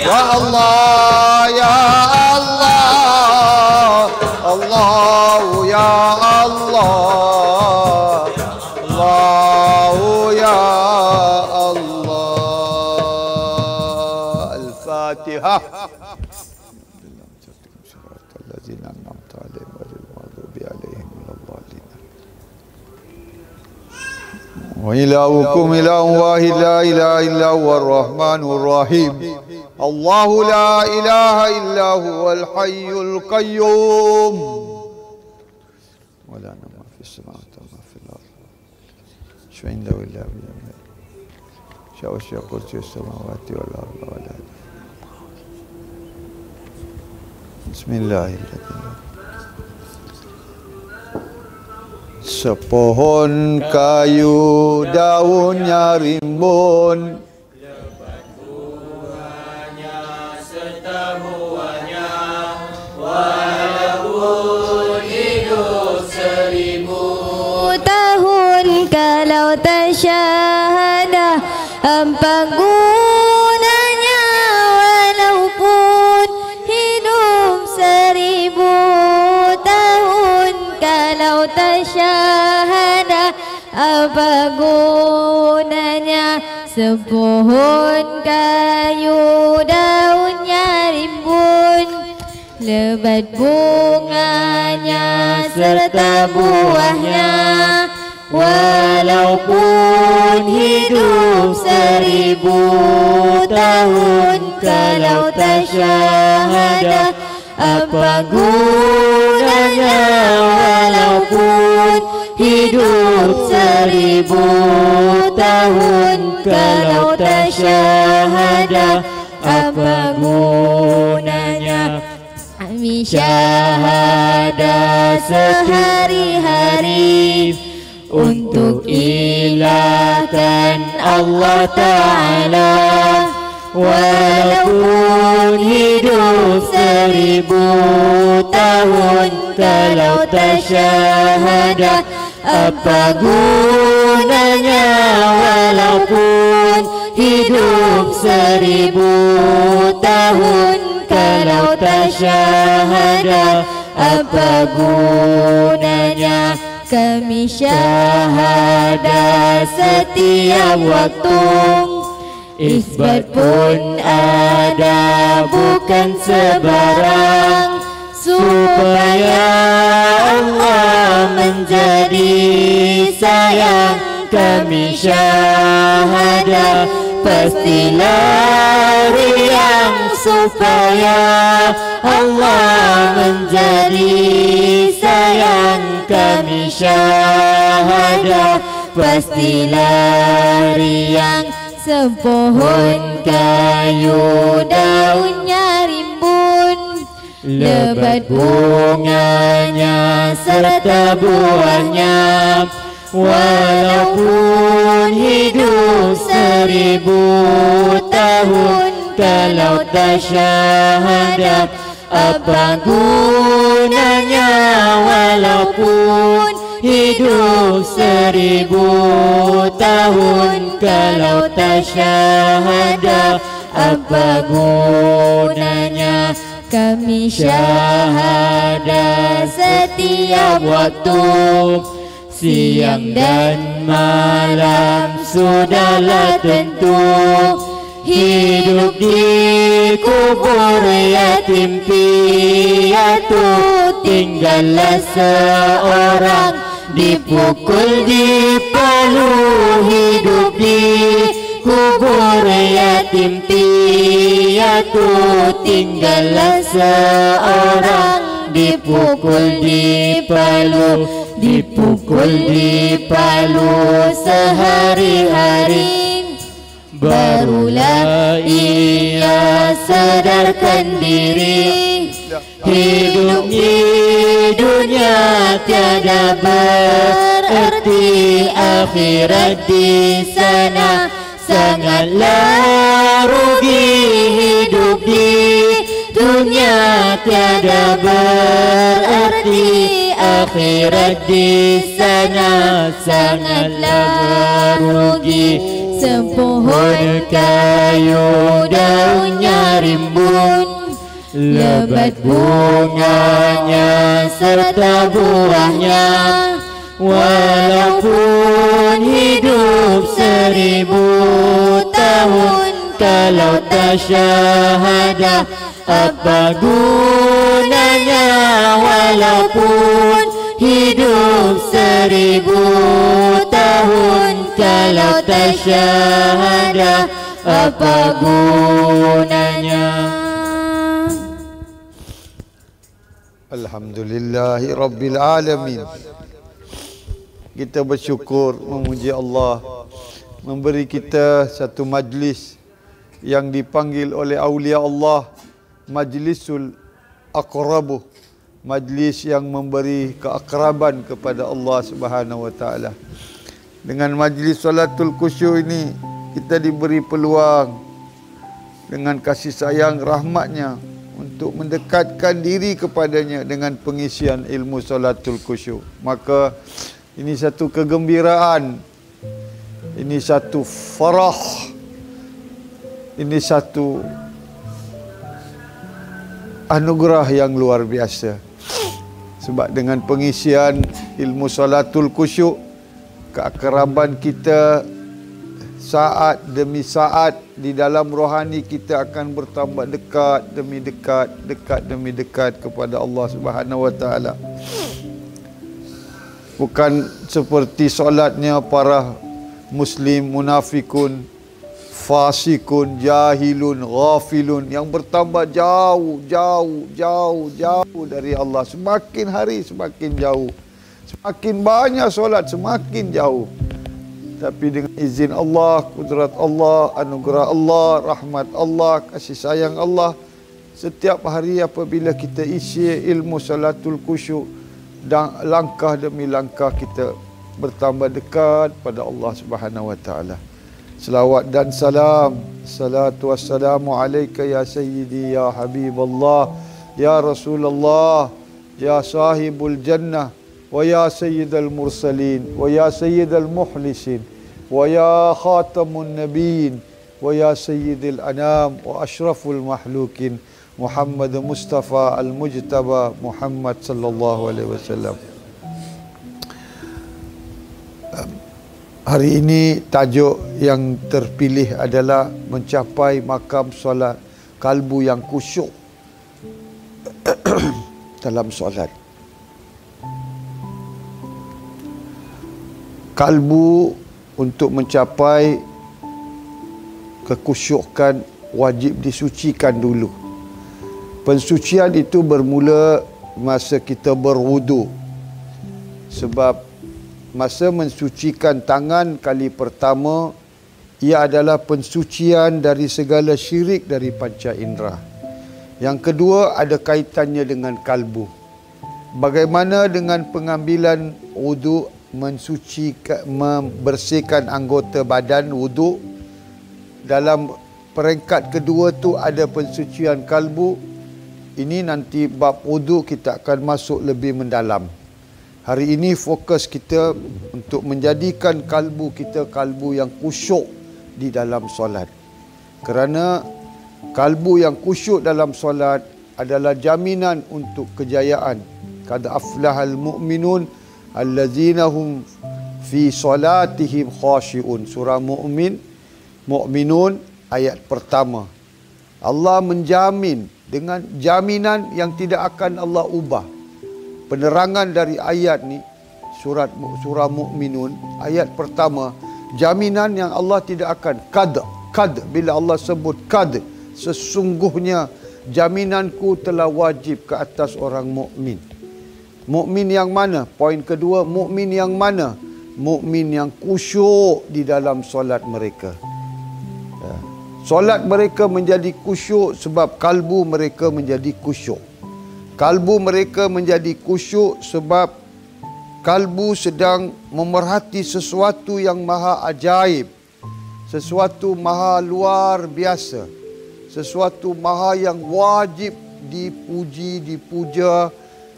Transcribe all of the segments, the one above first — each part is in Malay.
Ya Allah, ya Allah, Allah ya Allah, Allah ya Allah. Al-Fatihah. وإلهكم إله واحد لا إله إلا هو الرحمن الرحيم الله لا إله إلا هو الحي القيوم ولا ما في السماوات وما في الأرض شو عنده إلا بيده شاء وشاء كرسي السماوات والأرض ولا بسم الله الرحمن Sepohon kayu daunnya rimbun, lebat buahnya serta buahnya, walaupun hidup 1000 tahun kalau tasyahadah apa gunanya, walaupun hidup 1000 tahun kalau tasyahadah apa gunanya. Sepohon kayu daunnya rimbun, lebat bunganya serta buahnya, walaupun hidup 1000 tahun kalau tasyahadah apa gunanya, walaupun hidup 1000 tahun kalau tasyahadah apa gunanya. Kami syahadah sehari-hari untuk ilahkan Allah Ta'ala, walaupun hidup 1000 tahun kalau tasyahadah apa gunanya, walaupun hidup 1000 tahun kalau tasyahadah apa gunanya. Kami syahadah setiap waktu, isbat pun ada bukan sebarang, supaya Allah menjadi sayang. Kami syahadah pastilah riang, supaya Allah menjadi sayang. Kami syahadah pastilah riang. Sepohon kayu daunnya rimbun, lebat bunganya serta buahnya, walaupun hidup 1000 tahun kalau tasyahadah apa gunanya, walaupun hidup 1000 tahun kalau tasyahadah apa gunanya. Kami syahadah setiap waktu, siang dan malam sudahlah tentu, hidup di kubur yatim piatu. Tinggallah seorang dipukul di Palu, hidup di kubur yatim piatu. Tinggallah seorang dipukul di Palu, dipukul di Palu sehari-hari. Barulah ia sadarkan diri, hidup di dunia tiada berarti, akhirat di sana sangatlah rugi. Hidup di dunia tiada berarti, akhirat di sana sangatlah rugi. Sepohon kayu daunnya rimbun, lebat bunganya serta buahnya. Walaupun hidup 1000 tahun, kalau tak syahadah apa gunanya? Walaupun hidup 1000 tahun, kalau tak syahadah apa gunanya? Alhamdulillahi Rabbil Alamin. Kita bersyukur memuji Allah memberi kita satu majlis yang dipanggil oleh awliya Allah Majlisul Aqrabuh, majlis yang memberi keakraban kepada Allah Subhanahu wa taala. Dengan majlis Salatul Khusyuk ini kita diberi peluang dengan kasih sayang rahmatnya untuk mendekatkan diri kepadanya dengan pengisian ilmu Salatul Khusyuk. Maka ini satu kegembiraan, ini satu farah, ini satu anugerah yang luar biasa. Sebab dengan pengisian ilmu Salatul Khusyuk, keakraban kita saat demi saat di dalam rohani kita akan bertambah dekat demi dekat, dekat demi dekat kepada Allah Subhanahu wa taala. Bukan seperti solatnya para muslim munafikun, fasikun, jahilun, ghafilun yang bertambah jauh dari Allah. Semakin hari semakin jauh. Semakin banyak solat semakin jauh. Tapi dengan izin Allah, kudrat Allah, anugerah Allah, rahmat Allah, kasih sayang Allah, setiap hari apabila kita isi ilmu Salatul Khusyuk, dan langkah demi langkah kita bertambah dekat pada Allah Subhanahu wa taala. Selawat dan salam, salatu wassalamu alayka ya sayyidi ya habiballah ya Rasulullah ya sahibul jannah wa ya sayyidal mursalin wa ya sayyidal muhlisin wa ya khatamun nabiyyin wa ya sayyidil anam wa ashraful mahlukin Muhammad Mustafa Al-Mujtaba Muhammad sallallahu alaihi wasallam. Hari ini tajuk yang terpilih adalah mencapai makam solat kalbu yang khusyuk dalam solat. Kalbu untuk mencapai kekhusyukan wajib disucikan dulu. Pensucian itu bermula masa kita berwudu. Sebab masa mensucikan tangan kali pertama, ia adalah pensucian dari segala syirik dari panca indera. Yang kedua ada kaitannya dengan kalbu. Bagaimana dengan pengambilan wudu, mensucikan, membersihkan anggota badan wudu. Dalam peringkat kedua tu ada pensucian kalbu. Ini nanti bab wudu kita akan masuk lebih mendalam. Hari ini fokus kita untuk menjadikan kalbu kita kalbu yang khusyuk di dalam solat. Kerana kalbu yang khusyuk dalam solat adalah jaminan untuk kejayaan. Qad aflahal mu'minun allazina hum fi salatihim khashi'un. Surah Mu'minun ayat pertama. Allah menjamin dengan jaminan yang tidak akan Allah ubah. Penerangan dari ayat ni, surah Mukminun, ayat pertama, jaminan yang Allah tidak akan kad, bila Allah sebut kad, sesungguhnya jaminanku telah wajib ke atas orang mukmin. Mukmin yang mana? Poin kedua, mukmin yang mana? Mukmin yang khusyuk di dalam solat mereka. Solat mereka menjadi khusyuk sebab kalbu mereka menjadi khusyuk. Kalbu mereka menjadi khusyuk sebab kalbu sedang memerhati sesuatu yang maha ajaib, sesuatu maha luar biasa, sesuatu maha yang wajib dipuji, dipuja,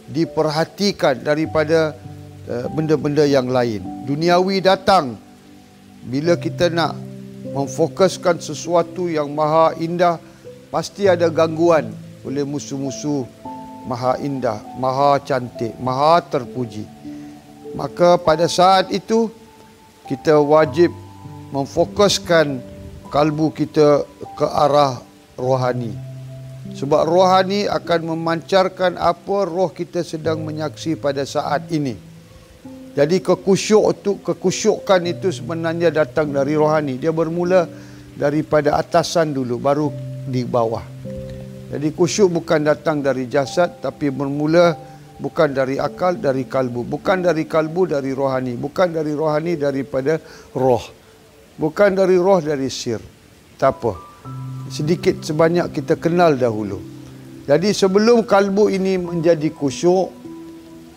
diperhatikan daripada benda-benda yang lain. Duniawi datang bila kita nak memfokuskan sesuatu yang maha indah, pasti ada gangguan oleh musuh-musuh maha indah, maha cantik, maha terpuji. Maka pada saat itu kita wajib memfokuskan kalbu kita ke arah rohani. Sebab rohani akan memancarkan apa roh kita sedang menyaksi pada saat ini. Jadi kekhusyukan itu sebenarnya datang dari rohani. Dia bermula daripada atasan dulu, baru di bawah. Jadi khusyuk bukan datang dari jasad, tapi bermula bukan dari akal, dari kalbu. Bukan dari kalbu, dari rohani. Bukan dari rohani, daripada roh. Bukan dari roh, dari sir. Tak apa. Sedikit sebanyak kita kenal dahulu. Jadi sebelum kalbu ini menjadi khusyuk,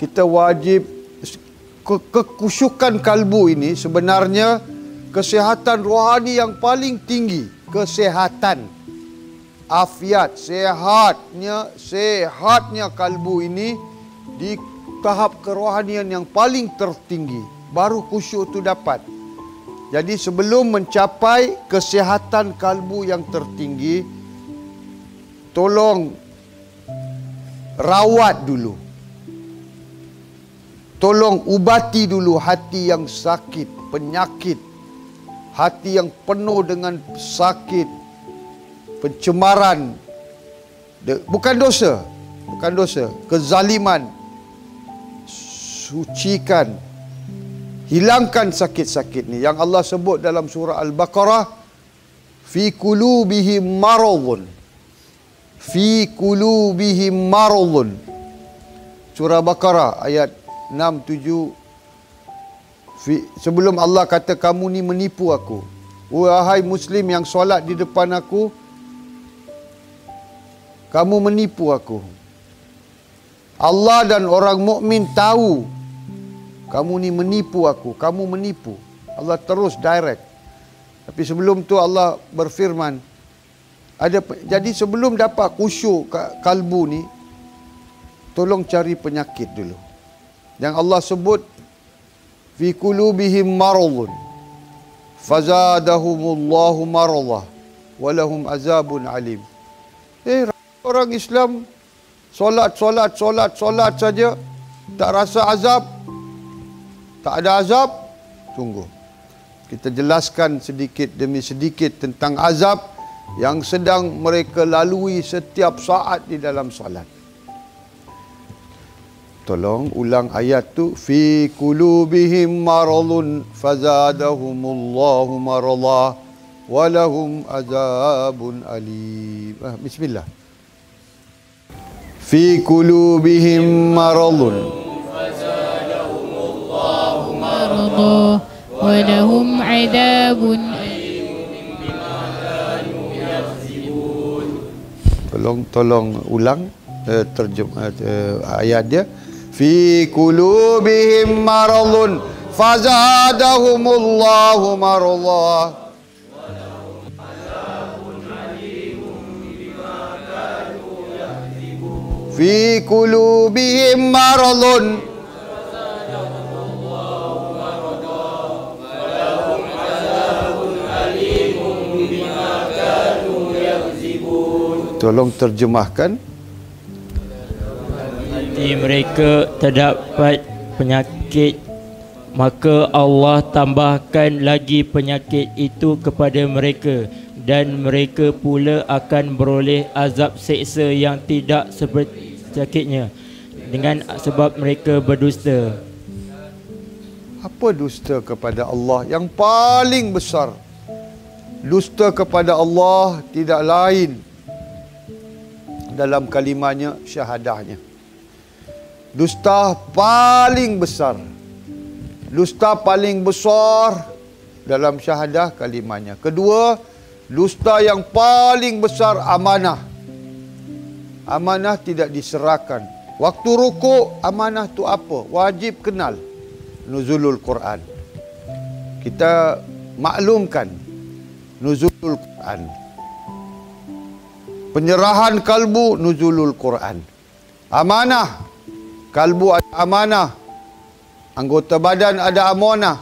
kita wajib kekhusyukan kalbu ini sebenarnya kesehatan rohani yang paling tinggi. Kesehatan, afiat, sehatnya kalbu ini di tahap kerohanian yang paling tertinggi. Baru khusyuk itu dapat. Jadi sebelum mencapai kesehatan kalbu yang tertinggi, tolong rawat dulu. Tolong ubati dulu hati yang sakit, penyakit. Hati yang penuh dengan sakit, pencemaran. Bukan dosa. Bukan dosa. Kezaliman. Sucikan. Hilangkan sakit-sakit ni. Yang Allah sebut dalam surah Al-Baqarah. Fi qulubihim maradun. Fi qulubihim maradun. Surah Baqarah ayat 6, 7. Sebelum Allah kata kamu ni menipu aku. Wahai Muslim yang solat di depan aku, kamu menipu aku. Allah dan orang mukmin tahu kamu ni menipu aku. Kamu menipu. Allah terus direct. Tapi sebelum tu Allah berfirman, jadi sebelum dapat khusyuk kalbu ni, tolong cari penyakit dulu. Yang Allah sebut fi qulubihim maradun fazadahumullahu maradah walahum azabun alim. Orang Islam solat saja, tak rasa azab, tak ada azab. Tunggu, kita jelaskan sedikit demi sedikit tentang azab yang sedang mereka lalui setiap saat di dalam solat. Tolong ulang ayat tu. Fi qulubihim maradun fazadahumullahu maradah walahum azabun alim. Bismillah. Fi qulubihim maradun fazadahumullahu maradah walahum azabun alim bima kanu yakzibun. Tolong ulang terjemah ayat dia. Fi qulubihim maradun fazadahumullahu maradah walahum azabun alim bima kanu yakzibun. Fi qulubihim maradun fazadahumullahu maradah walahum azabun alim bima kanu yakzibun. Tolong terjemahkan. Mereka terdapat penyakit, maka Allah tambahkan lagi penyakit itu kepada mereka. dan mereka pula akan beroleh azab seksa yang tidak seperti sakitnya dengan sebab mereka berdusta. Apa dusta kepada Allah? Yang paling besar dusta kepada Allah tidak lain dalam kalimahnya, syahadahnya. Dusta paling besar, dusta paling besar dalam syahadah kalimahnya. Kedua, dusta yang paling besar amanah. Amanah tidak diserahkan. Waktu rukuk, amanah tu apa? Wajib kenal nuzulul Quran. Kita maklumkan nuzulul Quran. Penyerahan kalbu, nuzulul Quran. Amanah, kalbu ada amanah, anggota badan ada amanah,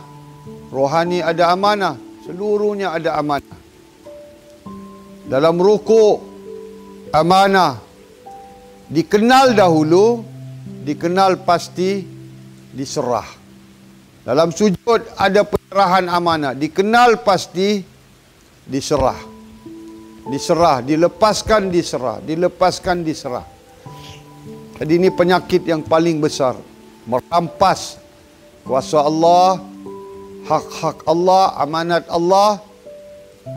rohani ada amanah, seluruhnya ada amanah. Dalam rukuk, amanah dikenal dahulu, dikenal pasti, diserah. Dalam sujud ada penyerahan amanah, dikenal pasti, diserah. Diserah, dilepaskan, diserah, dilepaskan, diserah. Jadi ini penyakit yang paling besar, merampas kuasa Allah, hak-hak Allah, amanat Allah,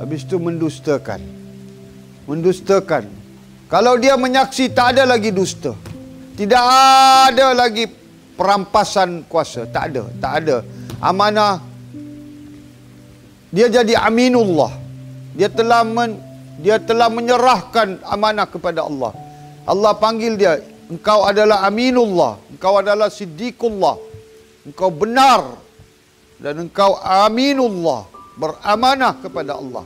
habis itu mendustakan. Mendustakan. Kalau dia menyaksi, tak ada lagi dusta. Tidak ada lagi perampasan kuasa. Tak ada, tak ada. Amanah. Dia jadi aminullah. Dia telah menyerahkan amanah kepada Allah. Allah panggil dia, engkau adalah aminullah, engkau adalah siddiqullah, engkau benar dan engkau aminullah, beramanah kepada Allah.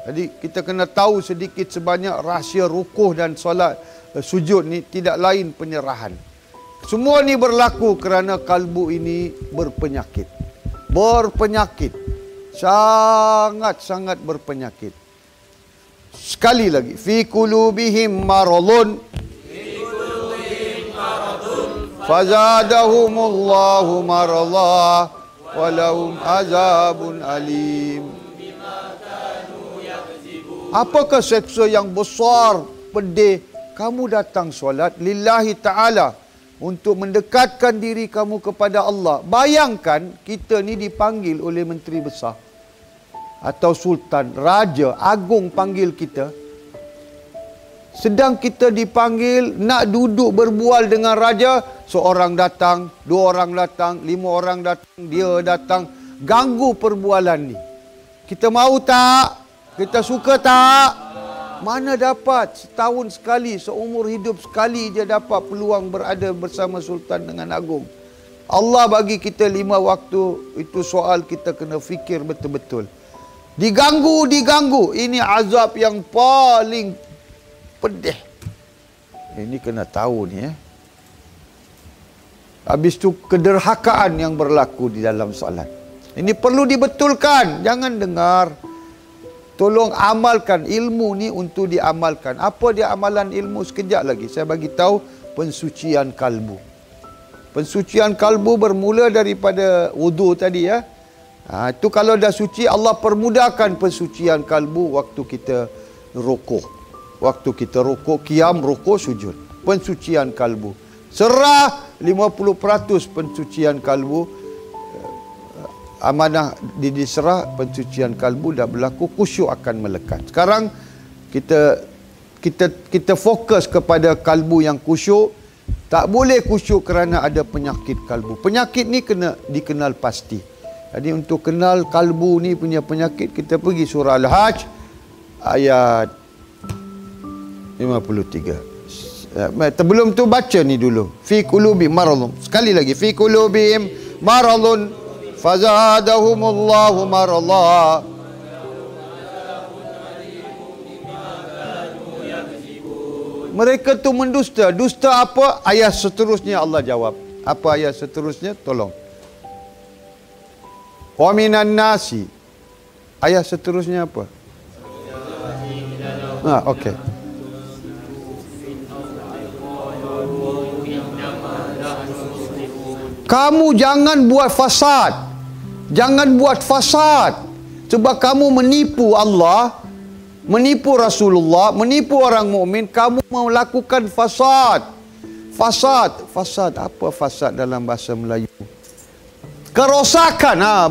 Jadi kita kena tahu sedikit sebanyak rahsia rukuh dan solat sujud ni tidak lain penyerahan. Semua ni berlaku kerana kalbu ini berpenyakit. Berpenyakit. Sangat-sangat berpenyakit. Sekali lagi, fi qulubihim maradun fazadahumullahu marada walahum azabun alim. Apakah seksa yang besar, pedih? Kamu datang solat lillahi ta'ala untuk mendekatkan diri kamu kepada Allah. Bayangkan kita ni dipanggil oleh menteri besar atau sultan, raja, agung panggil kita. Sedang kita dipanggil nak duduk berbual dengan raja, seorang datang, dua orang datang, lima orang datang, dia datang, ganggu perbualan ni. Kita mahu tak? Kita suka tak? Mana dapat setahun sekali, seumur hidup sekali dia dapat peluang berada bersama sultan dengan agung. Allah bagi kita 5 waktu, itu soal kita kena fikir betul-betul. Diganggu. Ini azab yang paling pedih. Ini kena tahu ni. Habis tu kederhakaan yang berlaku di dalam solat. Ini perlu dibetulkan. Jangan dengar. Tolong amalkan ilmu ni untuk diamalkan. Apa dia amalan ilmu? Sekejap lagi saya bagi tahu pensucian kalbu. Pensucian kalbu bermula daripada wudu tadi ya. Itu kalau dah suci, Allah permudahkan pensucian kalbu waktu kita rukuk. Waktu kita rukuk, qiyam, rukuk, sujud. Pensucian kalbu. Serah 50% pensucian kalbu. Amanah diserah, pensucian kalbu dah berlaku, khusyuk akan melekat. Sekarang kita fokus kepada kalbu yang khusyuk. Tak boleh khusyuk kerana ada penyakit kalbu. Penyakit ni kena dikenal pasti. Jadi untuk kenal kalbu ni punya penyakit, kita pergi surah Al-Hajj ayat 53. Sebelum tu baca ni dulu. Fi qulubihim maradun. Sekali lagi, fi qulubihim maradun fazadahumullahu marada. Mereka tu mendusta. Dusta apa? Ayat seterusnya Allah jawab. Apa ayat seterusnya? Tolong. Wa minan nasi. Ayat seterusnya apa? Okey. Kamu jangan buat fasad. Jangan buat fasad. Sebab kamu menipu Allah, menipu Rasulullah, menipu orang mukmin, kamu melakukan fasad. Fasad apa fasad dalam bahasa Melayu? Kerosakan.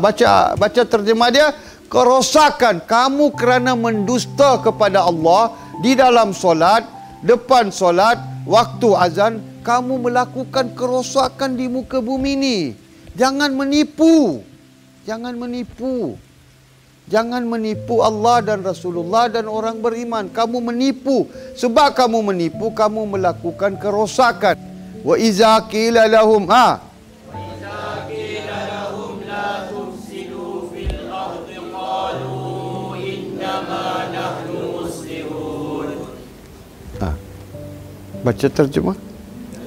Baca terjemah dia, kerosakan. Kamu kerana mendusta kepada Allah di dalam solat, depan solat, waktu azan, kamu melakukan kerosakan di muka bumi ni. Jangan menipu. Jangan menipu. Jangan menipu Allah dan Rasulullah dan orang beriman. Kamu menipu. Sebab kamu menipu, kamu melakukan kerosakan. Wa iza qila lahum la tufsidu fil ardi qalu innama nahnu muslihun. Baca terjemah.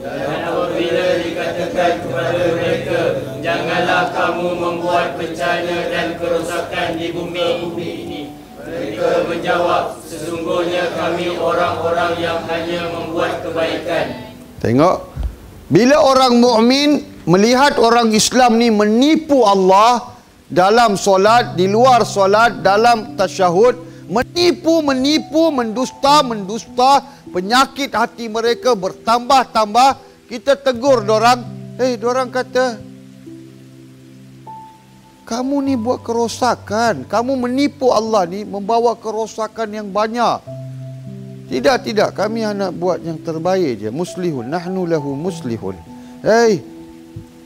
Dan apabila dikatakan kepada mereka, janganlah kamu membuat bencana dan kerosakan di bumi ini, mereka menjawab, sesungguhnya kami orang-orang yang hanya membuat kebaikan. Tengok, bila orang mukmin melihat orang Islam ni menipu Allah dalam solat, di luar solat, dalam tasyahud, menipu, mendusta, penyakit hati mereka bertambah-tambah. Kita tegur dorang, dorang kata, kamu ni buat kerosakan, kamu menipu Allah ni, membawa kerosakan yang banyak. Tidak, kami hanya buat yang terbaik je. Muslihun, nahnu lahu muslihun.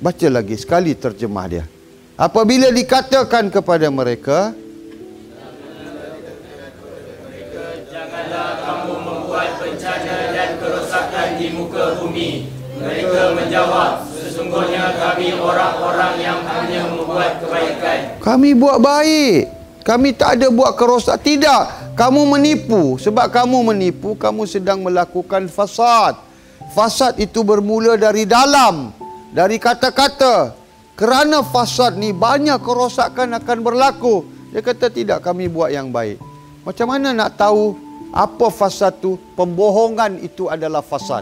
Baca lagi sekali terjemah dia. Apabila dikatakan kepada mereka, janganlah kamu membuat bencana dan kerosakan di muka bumi, mereka menjawab, sesungguhnya kami orang-orang yang hanya membuat kebaikan. Kami buat baik. Kami tak ada buat kerosakan. Tidak. Kamu menipu. Sebab kamu menipu, kamu sedang melakukan fasad. Fasad itu bermula dari dalam. Dari kata-kata. Kerana fasad ni banyak kerosakan akan berlaku. Dia kata tidak, kami buat yang baik. Macam mana nak tahu apa fasad tu? Pembohongan itu adalah fasad.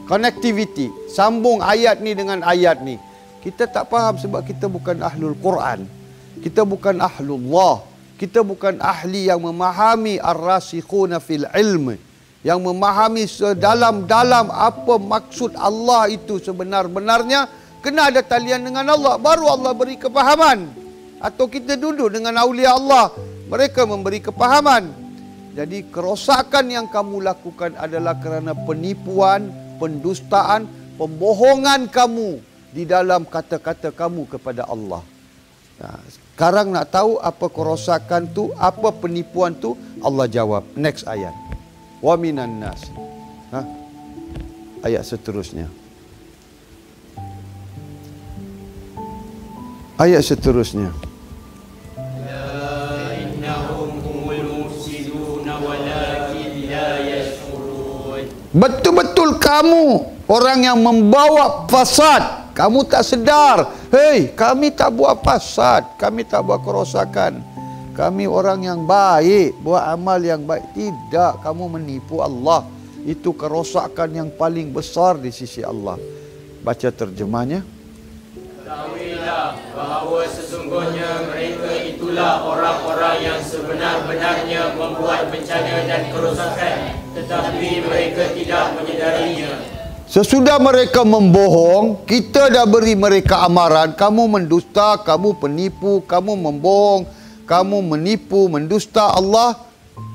Connectivity. Sambung ayat ni dengan ayat ni. Kita tak faham sebab kita bukan ahlul Quran. Kita bukan ahlullah. Kita bukan ahli yang memahami ar-rasikhuna fil ilm. Yang memahami sedalam-dalam apa maksud Allah itu sebenar-benarnya. Kena ada talian dengan Allah. Baru Allah beri kepahaman. Atau kita duduk dengan awliya Allah. Mereka memberi kepahaman. Jadi kerosakan yang kamu lakukan adalah kerana penipuan, pendustaan, pembohongan kamu di dalam kata-kata kamu kepada Allah. Sekarang nak tahu apa kerosakan tu, apa penipuan tu, Allah jawab. Next ayat. Wa minan nas. Ayat seterusnya. Ayat seterusnya. Betul-betul kamu orang yang membawa fasad. Kamu tak sedar. Kami tak buat fasad. Kami tak buat kerosakan. Kami orang yang baik. Buat amal yang baik. Tidak. Kamu menipu Allah. Itu kerosakan yang paling besar di sisi Allah. Baca terjemahnya. Ketahuilah bahawa sesungguhnya mereka itulah orang-orang yang sebenar-benarnya membuat bencana dan kerosakan. Tetapi mereka tidak menyedarinya. Sesudah mereka membohong, kita dah beri mereka amaran. Kamu mendusta, kamu penipu, kamu membohong, kamu menipu, mendusta Allah.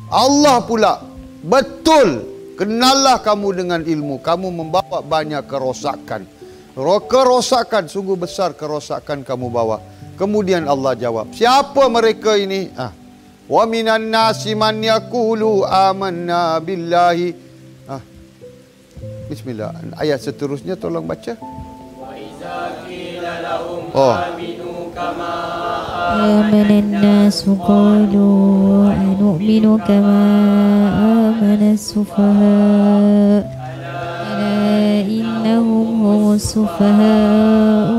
Allah pula, betul, kenallah kamu dengan ilmu. Kamu membawa banyak kerosakan. Kerosakan, sungguh besar kerosakan kamu bawa. Kemudian Allah jawab, siapa mereka ini? Wa minan nasi man yaqulu amanna billahi. Bismillah. Ayat seterusnya tolong baca. Wa iza qila lahum aminu kama amanan nasu qalu anu'minu kama amana as-sufaha ala innahum humus sufaha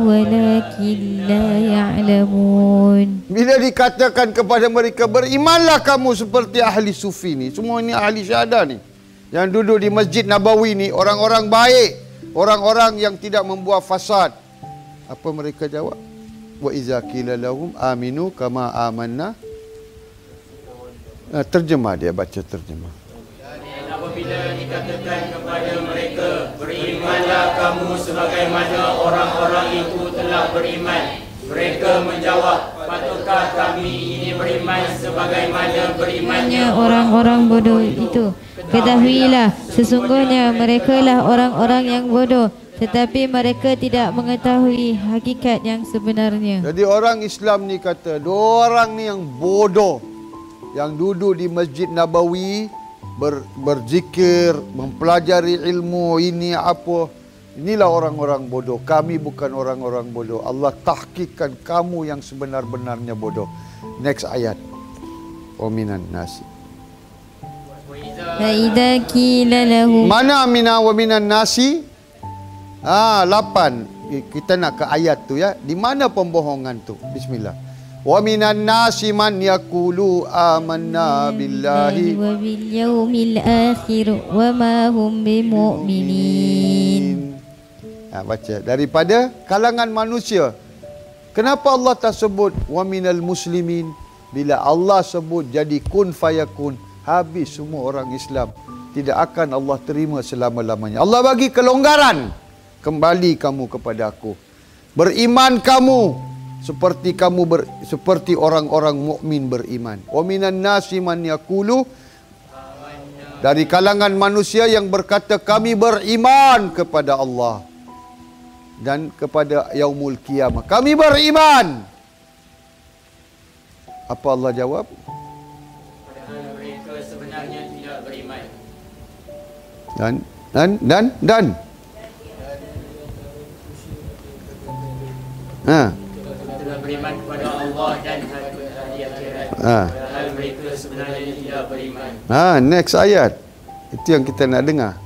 walakin la ya'lamun. Bila dikatakan kepada mereka, berimanlah kamu seperti ahli sufi ni. Semua ini ahli syahadah ni. Yang duduk di Masjid Nabawi ni, orang-orang baik, orang-orang yang tidak membuat fasad. Apa mereka jawab? Wa iza qila lahum aminu kama amanna Terjemah dia, baca terjemah. Dan apabila dikatakan kepada mereka, berimanlah kamu sebagaimana orang-orang itu telah beriman. Mereka menjawab, patutkah kami ini beriman sebagaimana berimannya orang-orang bodoh itu? Ketahuilah, sesungguhnya mereka lah orang-orang yang bodoh, tetapi mereka tidak mengetahui hakikat yang sebenarnya. Jadi orang Islam ni kata, dua orang ni yang bodoh, yang duduk di Masjid Nabawi, berzikir, mempelajari ilmu ini apa. Inilah orang-orang bodoh. Kami bukan orang-orang bodoh. Allah tahkikkan kamu yang sebenar-benarnya bodoh. Next ayat. Wa minan nasi. Fa idza qila lahum, Mana mina wa minan nasi? 8. Kita nak ke ayat tu ya. Di mana pembohongan tu? Bismillah. Wa minan nasi man yaqulu amanna billahi wa bil yaumil akhir wa ma hum bimu'minin. Baca. Daripada kalangan manusia. Kenapa Allah tak sebut wa minal muslimin? Bila Allah sebut jadi kun fayakun, habis semua orang Islam. Tidak akan Allah terima selama-lamanya. Allah bagi kelonggaran. Kembali kamu kepada aku. Beriman kamu seperti orang-orang mukmin beriman. Wa minan nasi man yaqulu, dari kalangan manusia yang berkata kami beriman kepada Allah dan kepada yaumul qiyamah. Kami beriman. Apa Allah jawab? Padahal mereka sebenarnya tidak beriman. Dan Telah beriman kepada Allah dan hari akhirat. Padahal mereka sebenarnya tidak beriman. Next ayat. Itu yang kita nak dengar.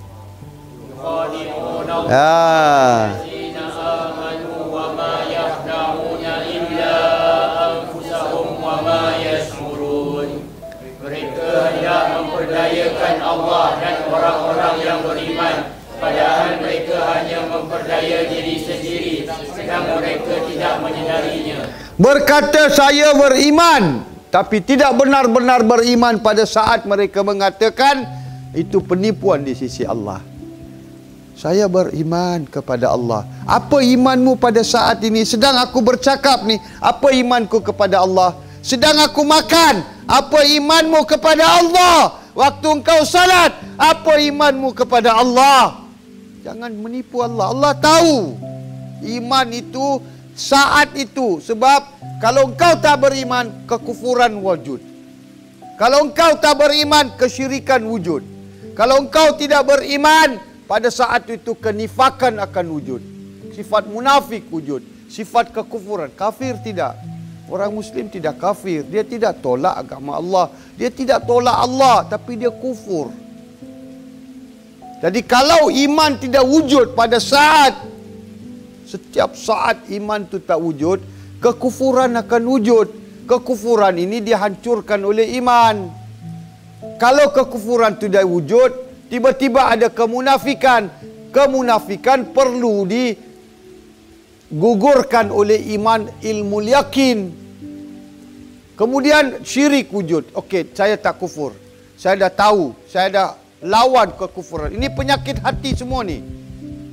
Mereka hendak memperdayakan Allah dan orang-orang yang beriman, padahal mereka hanya memperdaya diri sendiri, sedang mereka tidak menyedarinya. Berkata saya beriman, tapi tidak benar-benar beriman pada saat mereka mengatakan itu penipuan di sisi Allah. Saya beriman kepada Allah. Apa imanmu pada saat ini? Sedang aku bercakap ni, apa imanku kepada Allah? Sedang aku makan, apa imanmu kepada Allah? Waktu engkau salat, apa imanmu kepada Allah? Jangan menipu Allah. Allah tahu iman itu saat itu. Sebab kalau engkau tak beriman, kekufuran wujud. Kalau engkau tak beriman, kesyirikan wujud. Kalau engkau tidak beriman, pada saat itu kenifakan akan wujud. Sifat munafik wujud. Sifat kekufuran. Kafir tidak. Orang Muslim tidak kafir. Dia tidak tolak agama Allah. Dia tidak tolak Allah, tapi dia kufur. Jadi kalau iman tidak wujud pada saat, setiap saat iman itu tak wujud, kekufuran akan wujud. Kekufuran ini dihancurkan oleh iman. Kalau kekufuran tidak wujud, tiba-tiba ada kemunafikan. Kemunafikan perlu digugurkan oleh iman ilmu yakin. Kemudian syirik wujud. Okey, saya tak kufur. Saya dah tahu. Saya dah lawan kekufuran. Ini penyakit hati semua ni.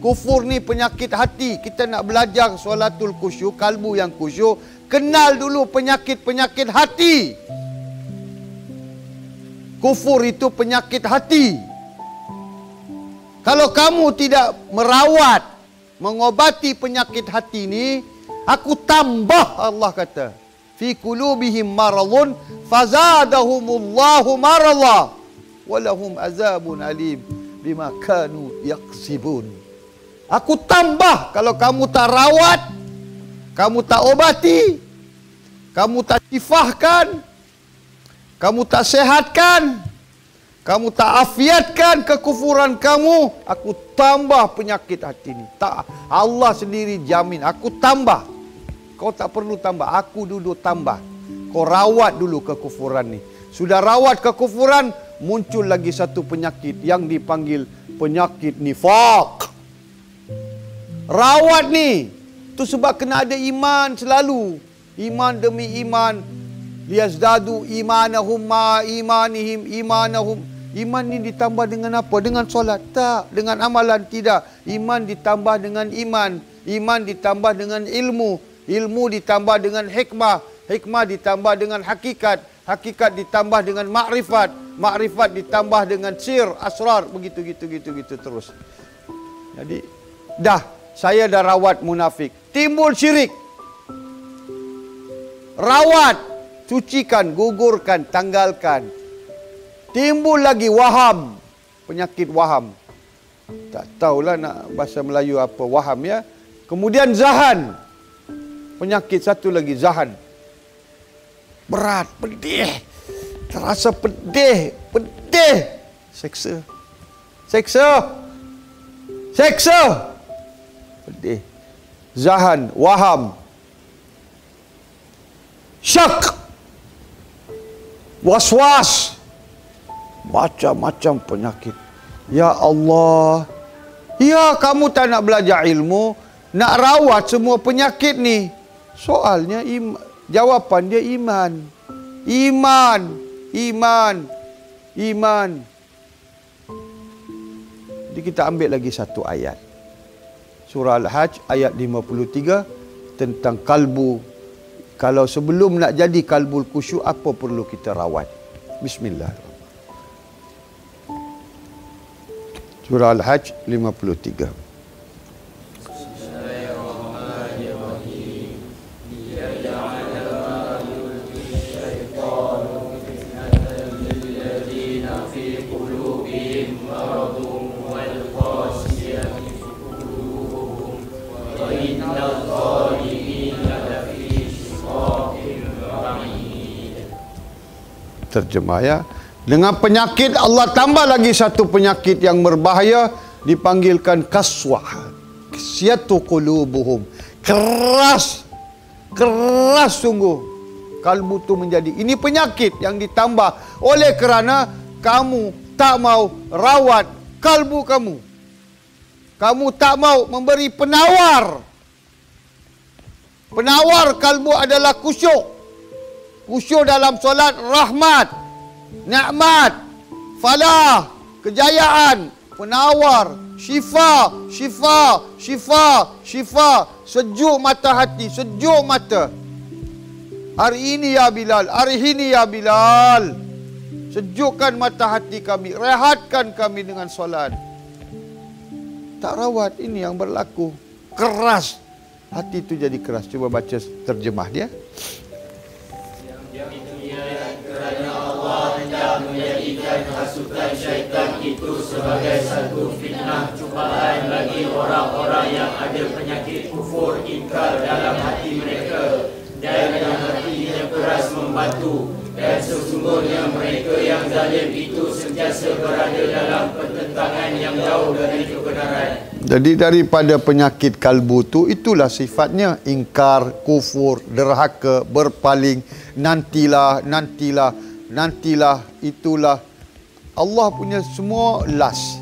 Kufur ni penyakit hati. Kita nak belajar solatul khusyuk, kalbu yang khusyuk. Kenal dulu penyakit-penyakit hati. Kufur itu penyakit hati. Kalau kamu tidak merawat, mengobati penyakit hati ini, aku tambah, Allah kata, fi qulubihim maradun fazadahumullahu marada walahum azabun alim bima kanu yaksibun. Aku tambah. Kalau kamu tak rawat, kamu tak obati, kamu tak shifahkan, kamu tak sehatkan, kamu tak afiatkan kekufuran kamu, aku tambah penyakit hati ini. Tak, Allah sendiri jamin, aku tambah. Kau tak perlu tambah, aku dulu tambah. Kau rawat dulu kekufuran ni. Sudah rawat kekufuran, muncul lagi satu penyakit yang dipanggil penyakit nifaq. Rawat ni. Itu sebab kena ada iman selalu. Iman demi iman. Liyazdadu imanahum ma imanihim imanahum. Iman ni ditambah dengan apa? Dengan solat? Tak. Dengan amalan? Tidak. Iman ditambah dengan iman. Iman ditambah dengan ilmu. Ilmu ditambah dengan hikmah. Hikmah ditambah dengan hakikat. Hakikat ditambah dengan makrifat. Makrifat ditambah dengan sir, asrar. Begitu terus. Jadi, saya dah rawat munafik. Timbul syirik. Rawat. Sucikan, gugurkan, tanggalkan. Timbul lagi waham. Penyakit waham. Tak tahulah nak bahasa Melayu apa waham ya. Kemudian zahan. Penyakit satu lagi zahan. Berat, pedih. Terasa pedih. Seksa. Pedih. Zahan, waham. Syak. Was-was. Macam-macam penyakit. Ya Allah. Ya, kamu tak nak belajar ilmu, nak rawat semua penyakit ni. Soalnya jawapan dia iman. Iman. Jadi kita ambil lagi satu ayat. Surah Al-Hajj ayat 53 tentang kalbu. Kalau sebelum nak jadi kalbul khusyuk, apa perlu kita rawat? Bismillahirrahmanirrahim. Surah Al-Hajj 53. Terjemah ya. Dengan penyakit Allah tambah lagi satu penyakit yang berbahaya, dipanggilkan kaswah. Qasiyatu qulubuhum. Keras sungguh kalbu tu menjadi. Ini penyakit yang ditambah oleh kerana kamu tak mau rawat kalbu kamu. Kamu tak mau memberi penawar. Penawar kalbu adalah khusyuk. Khusyuk dalam solat, rahmat, nikmat, falah, kejayaan, penawar, syifa, sejuk mata hati, sejuk mata. Hari ini ya Bilal, sejukkan mata hati kami, rehatkan kami dengan solat. Tak rawat, ini yang berlaku. Keras, hati itu jadi keras. Cuba baca terjemah dia. Kerana Allah hendak menjadikan hasutan syaitan itu sebagai satu fitnah cubaan bagi orang-orang yang ada penyakit kufur ingkar dalam hati mereka dan yang hatinya keras membatu, dan sesungguhnya mereka yang zalim itu sentiasa berada dalam pertentangan yang jauh dari kebenaran. Jadi daripada penyakit kalbu tu, itulah sifatnya, ingkar, kufur, derhaka, berpaling, nantilah, itulah. Allah punya semua last.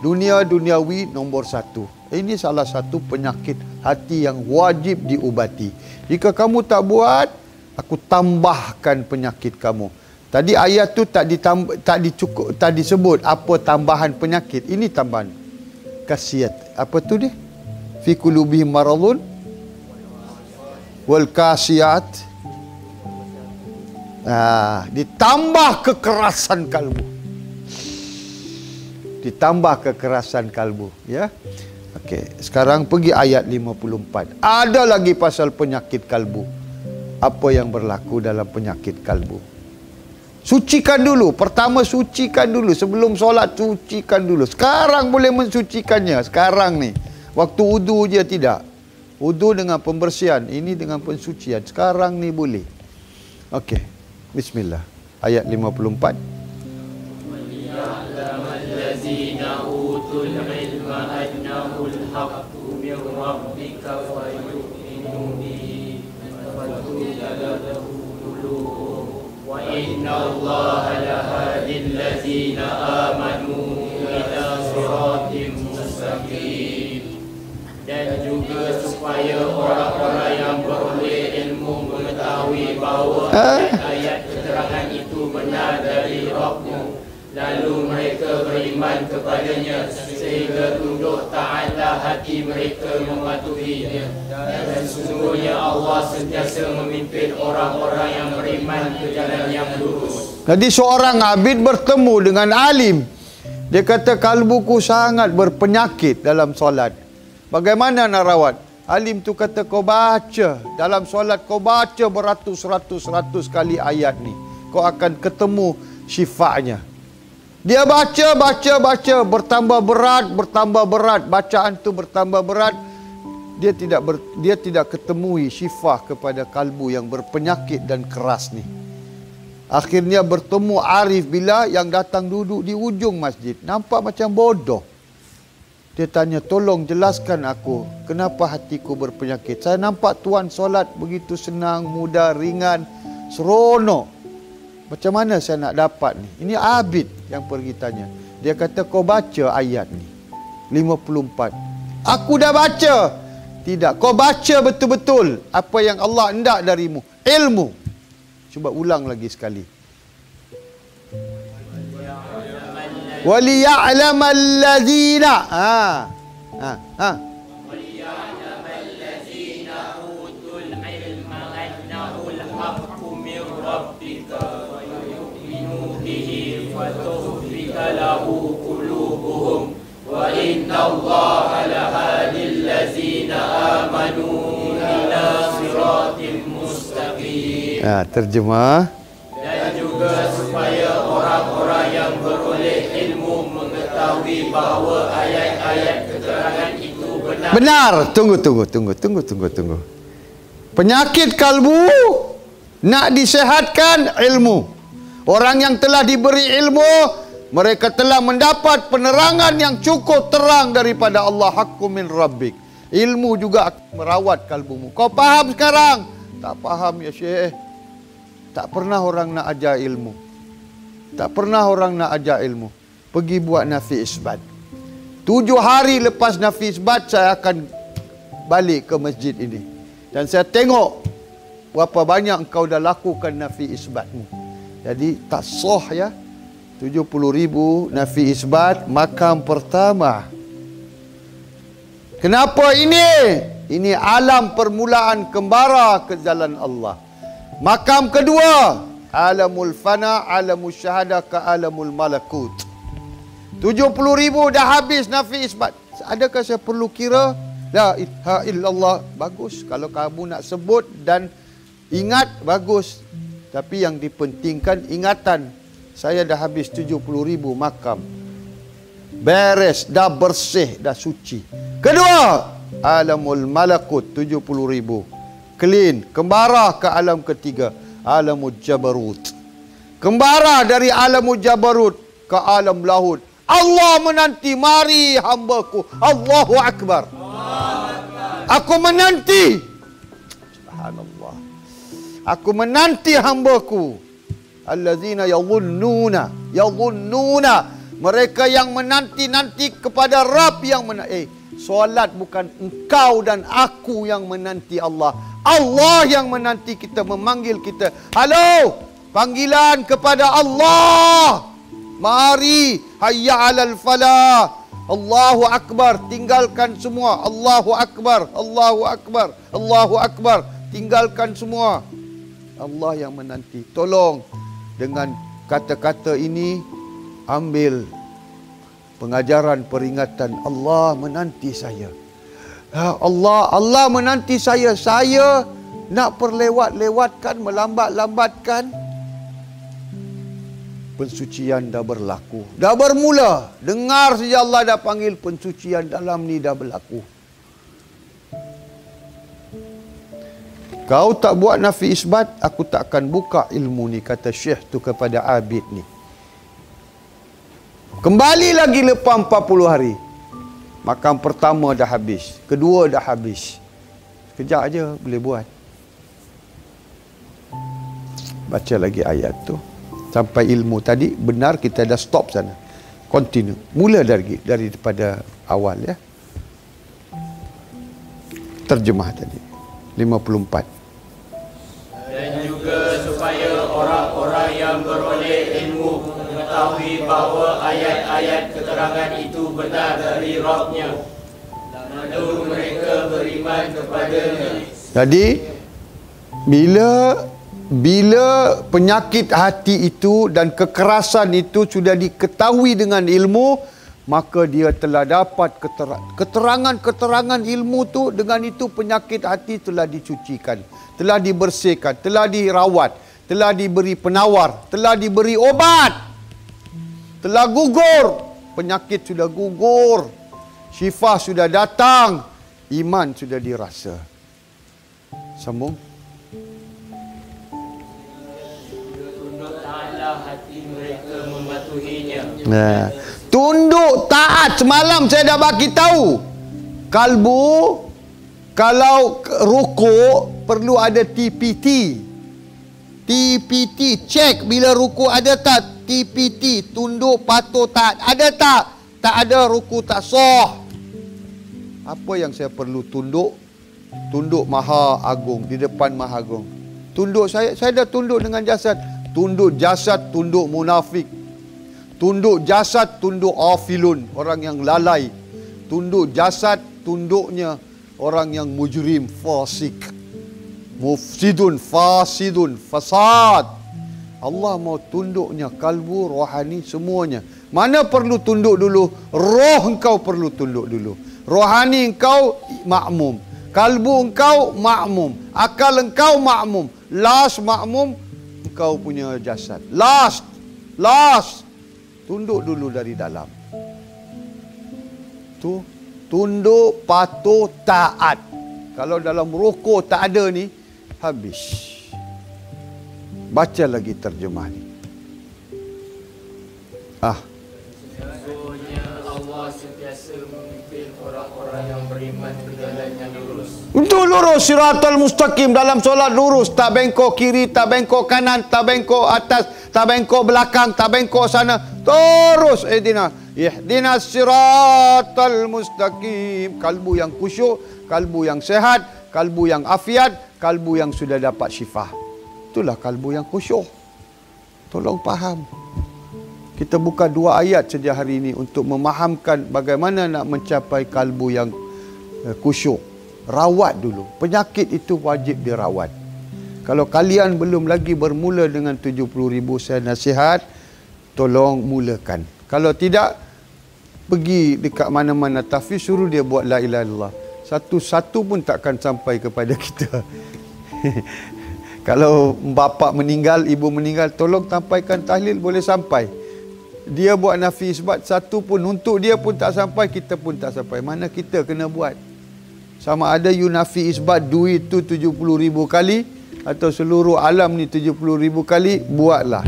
Duniawi nombor satu. Ini salah satu penyakit hati yang wajib diubati. Jika kamu tak buat, aku tambahkan penyakit kamu. Tadi ayat tu tak disebut apa tambahan penyakit. Ini tambahan. Kasiyat. Apa tu dia? Fi qulubihim maradun wal kasiyat. Ditambah kekerasan kalbu. Ditambah kekerasan kalbu, ya. Okey, sekarang pergi ayat 54. Ada lagi pasal penyakit kalbu. Apa yang berlaku dalam penyakit kalbu? Sucikan dulu. Pertama sucikan dulu. Sebelum solat sucikan dulu. Sekarang boleh mensucikannya. Sekarang ni. Waktu wudu je tidak. Wudu dengan pembersihan. Ini dengan pensucian. Sekarang ni boleh. Okey. Bismillah. Ayat 54. Wa inna Allaha lahadil ladzina amanu ila siratim mustaqim. Dan juga supaya orang-orang yang beroleh ilmu mengetahui bahawa ayat-ayat keterangan itu benar dari Rabb-Mu. Lalu mereka beriman kepadanya sehingga tunduk taatlah hati mereka mematuhinya. Dan sesungguhnya Allah sentiasa memimpin orang-orang yang beriman ke jalan yang lurus. Jadi seorang abid bertemu dengan alim. Dia kata kalbuku sangat berpenyakit dalam solat. Bagaimana nak rawat? Alim tu kata kau baca dalam solat, kau baca beratus-ratus kali ayat ni. Kau akan ketemu syifanya. Dia baca, bertambah berat, bacaan tu bertambah berat. Dia tidak ketemui syifah kepada kalbu yang berpenyakit dan keras ni. Akhirnya bertemu arif bila yang datang duduk di ujung masjid. Nampak macam bodoh. Dia tanya, tolong jelaskan aku, kenapa hatiku berpenyakit? Saya nampak tuan solat begitu senang, mudah, ringan, seronok. Macam mana saya nak dapat ni? Ini abid yang pergi tanya. Dia kata kau baca ayat ni 54. Aku dah baca. Tidak, kau baca betul-betul apa yang Allah hendak darimu, ilmu. Cuba ulang lagi sekali. Waliya'lamal ladzina lahu qulubuhum wa innallaha lahadil ladzina amanu ila siratim mustaqim. Terjemah. Dan juga supaya orang-orang yang beroleh ilmu mengetahui bahawa ayat-ayat keterangan itu benar. Benar. Tunggu. Penyakit kalbu nak disehatkan ilmu. Orang yang telah diberi ilmu, mereka telah mendapat penerangan yang cukup terang daripada Allah. Haqqu min rabbik. Ilmu juga akan merawat kalbumu. Kau faham sekarang? Tak faham ya Syekh. Tak pernah orang nak ajar ilmu. Pergi buat nafi isbat. 7 hari lepas nafi isbat, saya akan balik ke masjid ini. Dan saya tengok berapa banyak engkau dah lakukan nafi isbatmu. Jadi tak sah ya. 70,000 nafi isbat makam pertama. Kenapa ini? Ini alam permulaan kembara ke jalan Allah. Makam kedua, alamul fana, alamul syahadah ke alamul malakut. 70,000 dah habis nafi isbat. Adakah saya perlu kira? La ilaha illallah. Bagus. Kalau kamu nak sebut dan ingat, bagus. Tapi yang dipentingkan ingatan. Saya dah habis 70,000 makam. Beres, dah bersih, dah suci. Kedua, alamul malakut 70,000. Clean, kembara ke alam ketiga, alamul jabarut. Kembara dari alamul jabarut ke alam lahud. Allah menanti, mari hambaku. Allahu Akbar. Aku menanti. Subhanallah. Aku menanti hambaku. Allazina yadhunnuna. Mereka yang menanti-nanti kepada Rabb yang solat bukan engkau dan aku yang menanti Allah. Allah yang menanti kita, memanggil kita. Halo, panggilan kepada Allah. Mari, hayya 'alal falah. Allahu Akbar, tinggalkan semua. Allahu Akbar, Allahu Akbar, Allahu Akbar. Tinggalkan semua. Allah yang menanti. Tolong dengan kata-kata ini ambil pengajaran peringatan. Allah menanti saya. Allah menanti saya. Saya nak perlewat-lewatkan, melambat-lambatkan. Pensucian dah berlaku. Dah bermula. Dengar saja Allah dah panggil, pensucian dalam ni dah berlaku. Kau tak buat nafi isbat, aku tak akan buka ilmu ni, kata Syekh tu kepada abid ni. Kembali lagi lepas 40 hari. Makam pertama dah habis. Kedua dah habis. Sekejap aja boleh buat. Baca lagi ayat tu. Sampai ilmu tadi benar, kita dah stop sana. Continue. Mula daripada awal ya. Terjemah tadi. 54. Dan juga dan beroleh ilmu, mengetahui bahawa ayat-ayat keterangan itu benar dari Rabb-Nya. Lalu mereka beriman kepadanya. Jadi bila penyakit hati itu dan kekerasan itu sudah diketahui dengan ilmu, maka dia telah dapat keterangan ilmu tu. Dengan itu penyakit hati telah dicucikan, telah dibersihkan, telah dirawat, telah diberi penawar, telah diberi obat, telah gugur. Penyakit sudah gugur, syifa sudah datang, iman sudah dirasa. Sambung. Hati mereka mematuhinya. Nah, tunduk taat. Semalam saya dah bagi tahu. Kalbu kalau rukuk perlu ada TPT. TPT, cek bila rukuk ada tak? TPT, tunduk patuh taat. Ada tak? Tak ada, rukuk tak sah. Apa yang saya perlu tunduk? Tunduk Maha Agung, di depan Maha Agung. Tunduk saya dah tunduk dengan jasad. Tunduk jasad, tunduk munafik. Tunduk jasad, tunduk afilun, orang yang lalai. Tunduk jasad, tunduknya orang yang mujrim, fasik. Mufsidun, fasidun, fasad. Allah mau tunduknya kalbu, rohani, semuanya. Mana perlu tunduk dulu? Roh engkau perlu tunduk dulu. Rohani engkau makmum. Kalbu engkau makmum. Akal engkau makmum. Last makmum kau punya jasad. Last. Tunduk dulu dari dalam. Tu tunduk, patuh, taat. Kalau dalam rukuk tak ada ni, habis. Baca lagi terjemah ni. Sesungguhnya Allah sentiasa memimpin orang-orang yang beriman berjalan yang lurus. Untuk lurus, siratal mustaqim. Dalam solat lurus, tak bengkok kiri, tak bengkok kanan, tak bengkok atas, tak bengkok belakang, tak bengkok sana. Terus ihdinas siratal mustaqim. Kalbu yang khusyuk, kalbu yang sehat, kalbu yang afiat, kalbu yang sudah dapat syifa. Itulah kalbu yang khusyuk. Tolong faham. Kita buka 2 ayat saja hari ini untuk memahamkan bagaimana nak mencapai kalbu yang khusyuk. Rawat dulu. Penyakit itu wajib dirawat. Kalau kalian belum lagi bermula dengan 70,000, saya nasihat, tolong mulakan. Kalau tidak, pergi dekat mana-mana tahfiz, suruh dia buat la ilaha illallah. Satu-satu pun takkan sampai kepada kita. Kalau bapa meninggal, ibu meninggal, tolong sampaikan tahlil, boleh sampai. Dia buat nafi isbat, satu pun untuk dia pun tak sampai, kita pun tak sampai. Mana kita kena buat? Sama ada you nafi isbat duit tu 70,000 kali atau seluruh alam ni 70,000 kali, buatlah.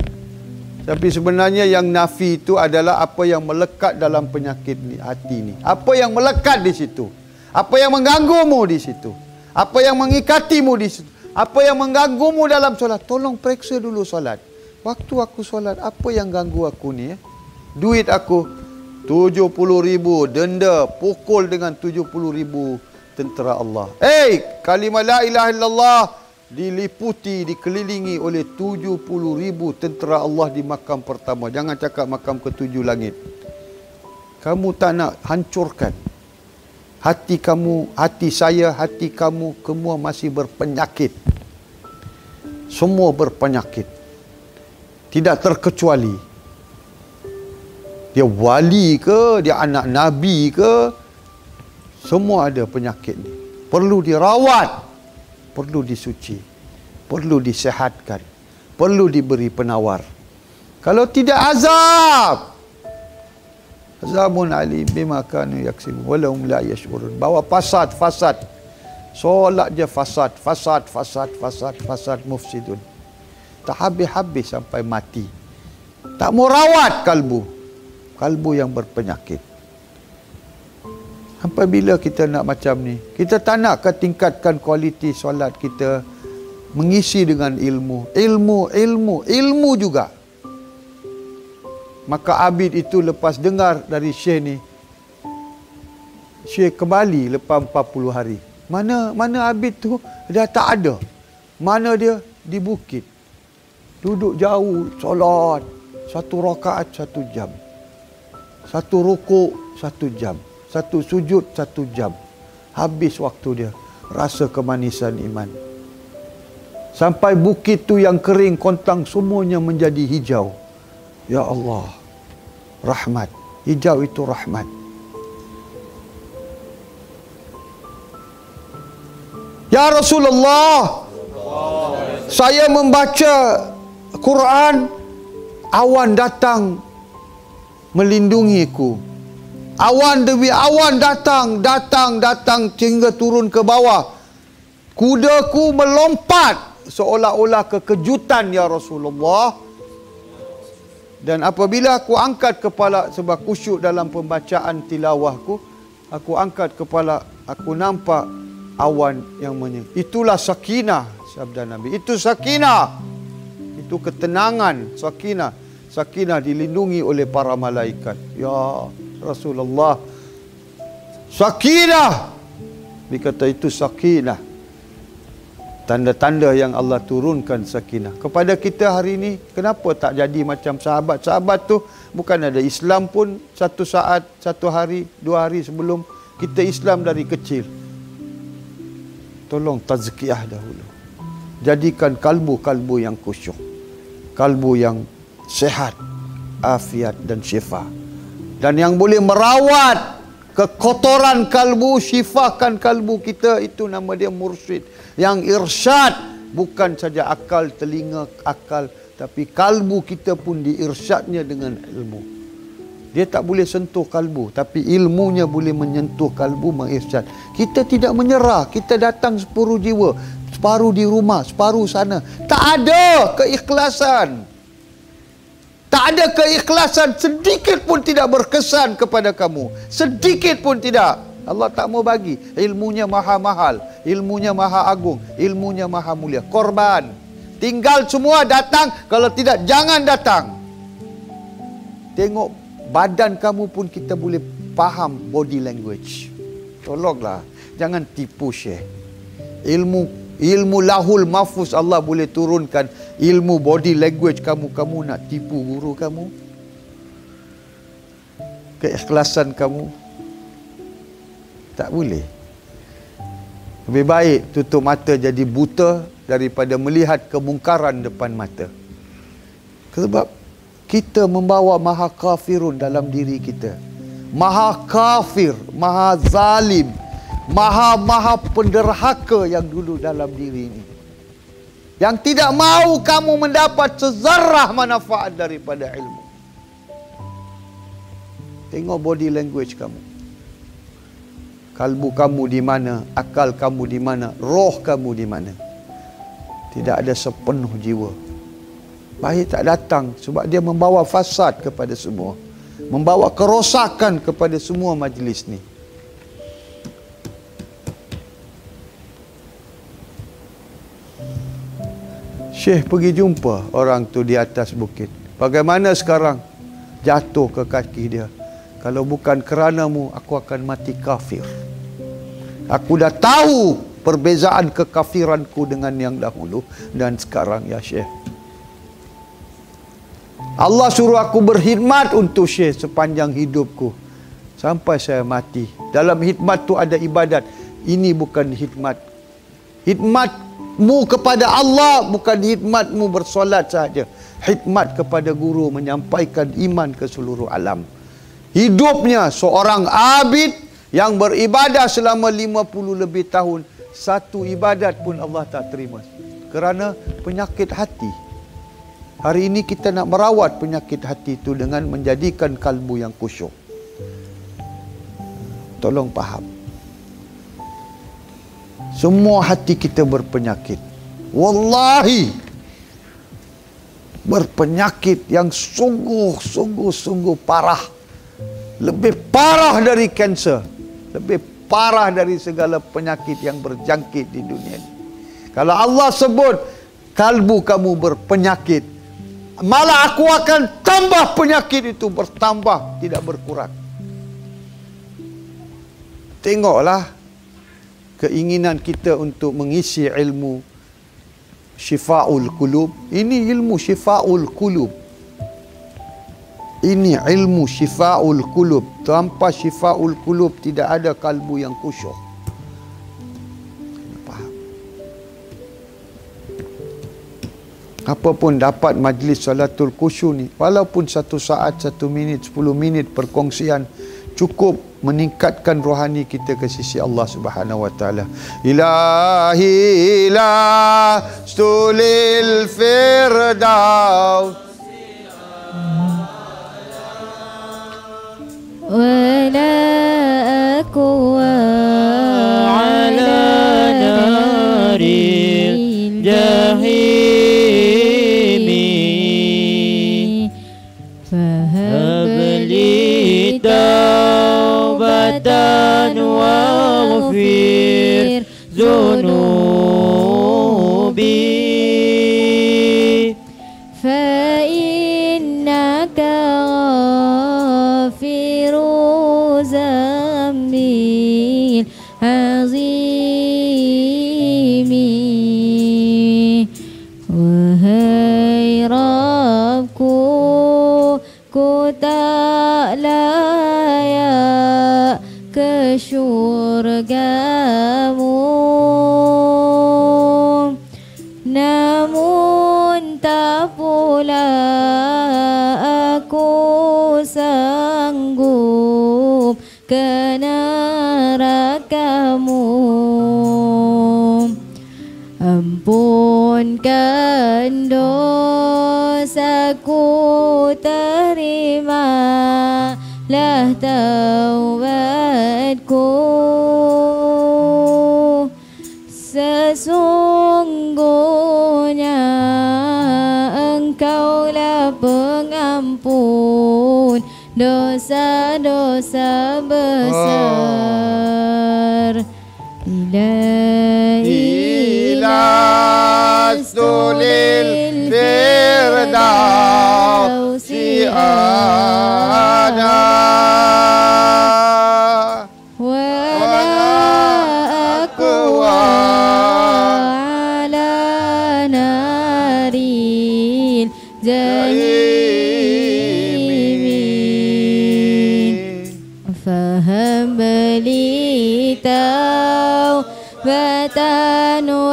Tapi sebenarnya yang nafi itu adalah apa yang melekat dalam penyakit ni, hati ni. Apa yang melekat di situ? Apa yang mengganggumu di situ? Apa yang mengikatimu di situ? Apa yang mengganggumu dalam solat? Tolong periksa dulu solat. Waktu aku solat, apa yang ganggu aku ni? Duit aku 70,000, denda, pukul dengan 70,000 tentera Allah. Kalimah la ilaha illallah diliputi, dikelilingi oleh 70,000 tentera Allah di makam pertama. Jangan cakap makam ke-7 langit. Kamu tak nak hancurkan hati kamu, hati saya, hati kamu, semua masih berpenyakit. Semua berpenyakit. Tidak terkecuali. Dia wali ke, dia anak Nabi ke, semua ada penyakit ni. Perlu dirawat, perlu disuci, perlu disehatkan, perlu diberi penawar. Kalau tidak, azab. Azabun alim bima kanu yaksibun walahum la yash'urun. Bawa fasad. Solat je fasad mufsidun. Tak habis-habis sampai mati. Tak mau rawat kalbu yang berpenyakit. Sampai bila kita nak macam ni? Kita tak nak tingkatkan kualiti solat kita, mengisi dengan ilmu juga. Maka Abid itu lepas dengar dari Syekh ni, Syekh kembali lepas 40 hari. Mana Abid tu dah tak ada. Mana dia? Di bukit. Duduk jauh, solat. 1 rakaat 1 jam. 1 rukuk 1 jam. 1 sujud 1 jam. Habis waktu dia. Rasa kemanisan iman. Sampai bukit tu yang kering kontang semuanya menjadi hijau. Ya Allah. Rahmat. Hijau itu rahmat. Ya Rasulullah, saya membaca Quran, awan datang melindungiku. Awan demi awan datang hingga turun ke bawah. Kudaku melompat seolah-olah kekejutan ya Rasulullah. Dan apabila aku angkat kepala sebab khusyuk dalam pembacaan tilawahku, aku angkat kepala, aku nampak awan yang itulah sakinah, sabda Nabi. Itu sakinah. Itu ketenangan, sakinah. Sakinah dilindungi oleh para malaikat. Ya Rasulullah, sakinah. Dia kata itu sakinah. Tanda-tanda yang Allah turunkan sakinah. Kepada kita hari ini, kenapa tak jadi macam sahabat? Sahabat tu bukan ada Islam pun 1 saat, 1 hari, 2 hari sebelum. Kita Islam dari kecil. Tolong tazkiyah dahulu. Jadikan kalbu-kalbu yang khusyuk. Kalbu yang sehat, afiat dan syifa. Dan yang boleh merawat kekotoran kalbu, syifakan kalbu kita, itu nama dia mursyid. Yang irsyad, bukan saja akal, telinga, akal, tapi kalbu kita pun diirsyadnya dengan ilmu. Dia tak boleh sentuh kalbu, tapi ilmunya boleh menyentuh kalbu, mengirsyad. Kita tidak menyerah, kita datang 10 jiwa, separuh di rumah, separuh sana. Tak ada keikhlasan. Tak ada keikhlasan, sedikit pun tidak berkesan kepada kamu. Sedikit pun tidak. Allah tak mau bagi. Ilmunya maha mahal, ilmunya maha agung, ilmunya maha mulia. Korban. Tinggal semua datang, kalau tidak jangan datang. Tengok badan kamu pun kita boleh faham body language. Tolonglah, jangan tipu Syekh. Ilmu lahul mahfuz Allah boleh turunkan. Ilmu body language kamu nak tipu guru kamu? Keikhlasan kamu tak boleh. Lebih baik tutup mata jadi buta daripada melihat kemungkaran depan mata. Sebab kita membawa maha kafirun dalam diri kita. Maha kafir, maha zalim, maha penderhaka yang dulu dalam diri ini. Yang tidak mau kamu mendapat sezarah manfaat daripada ilmu. Tengok body language kamu. Kalbu kamu di mana, akal kamu di mana, roh kamu di mana. Tidak ada sepenuh jiwa. Baik tak datang sebab dia membawa fasad kepada semua. Membawa kerosakan kepada semua majlis ni. Syekh pergi jumpa orang tu di atas bukit. Bagaimana sekarang? Jatuh ke kaki dia. Kalau bukan keranamu, aku akan mati kafir. Aku dah tahu perbezaan kekafiranku dengan yang dahulu dan sekarang ya Syekh. Allah suruh aku berkhidmat untuk Syekh sepanjang hidupku sampai saya mati. Dalam khidmat tu ada ibadat. Ini bukan khidmat. Khidmatmu kepada Allah bukan khidmatmu bersolat sahaja. Khidmat kepada guru, menyampaikan iman ke seluruh alam. Hidupnya seorang abid yang beribadah selama 50 lebih tahun, satu ibadat pun Allah tak terima kerana penyakit hati. Hari ini kita nak merawat penyakit hati itu dengan menjadikan kalbu yang khusyuk. Tolong faham. Semua hati kita berpenyakit. Wallahi, berpenyakit yang sungguh parah. Lebih parah dari kanser, lebih parah dari segala penyakit yang berjangkit di dunia ini. Kalau Allah sebut kalbu kamu berpenyakit, malah aku akan tambah penyakit itu bertambah, tidak berkurang. Tengoklah keinginan kita untuk mengisi ilmu Syifaul Qulub. Ini ilmu Syifaul Qulub. Ini ilmu Syifaul Qulub. Tanpa Syifaul Qulub tidak ada kalbu yang khusyuk. Faham? Apapun dapat majlis salatul khusyuk ni, walaupun 1 saat, 1 minit, 10 minit perkongsian, cukup meningkatkan rohani kita ke sisi Allah Subhanahu wa taala. Ilahi la stulil firdaus wala aqwa ala naril jahimi fahabli taubatan waghfir zunubi fa innaka ghafiru zambil azimi. Wahai Rabbku, ku tak layak ke syurgamu, namun tak pula aku sanggup ke nerakamu. Ampunkan dosaku, terimalah taubatku. Sesungguhnya Engkaulah pengampun dosa-dosa besar. Ilastulil firdausi ana wala aqwa ala naril jahimin. Faham beli taubatan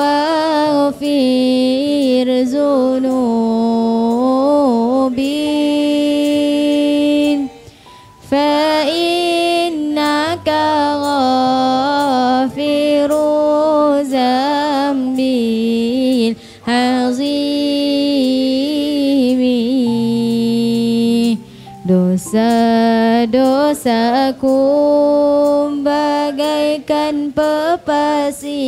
waghfir zunubi fa innaka ghafiru zambil azimi. Dosa-dosaku bagaikan pepasir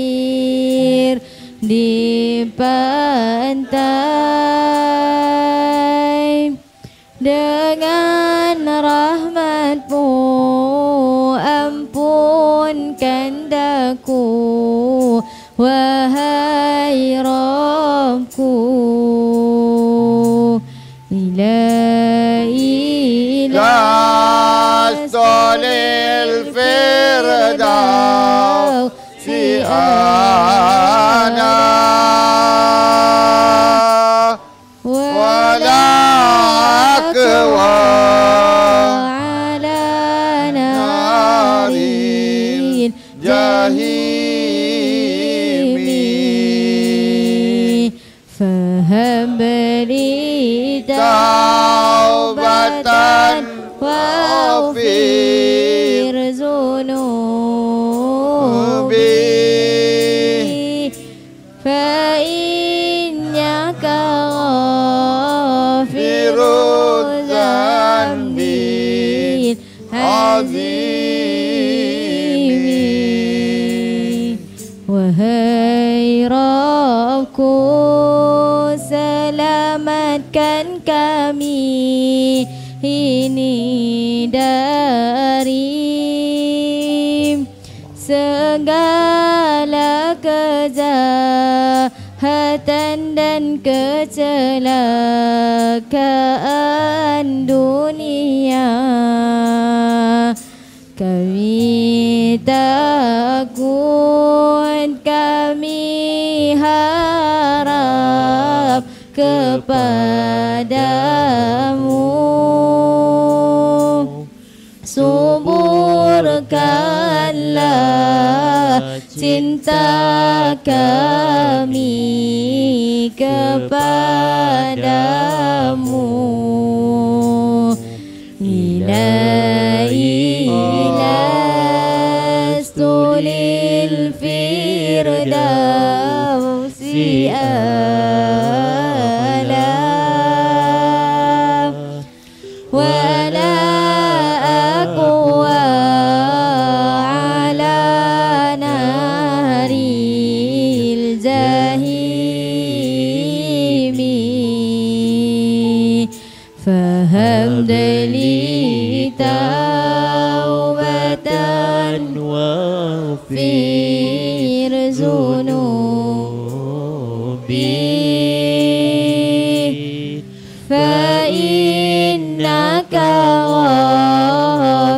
di pantai. Dengan rahmat-Mu ampunkan daku, wahai Rabbku. Ilahi lastulil firdausi ana wala aqwa ala naril jahimi. Faham beri taubatan waghfir zunubi fa innaka ghafiruz zambil azimi. Wahai Rabbku, selamatkan kami ini dari segala kejahatan dan kecelakaan dunia. Kami takut, kami harap kepadamu. Suburkanlah cinta kami kepadamu. Ilastulil firdausi a'la wala aqwa ala naril jahimi. Faham dali taubatan wafir zunubi fa innaka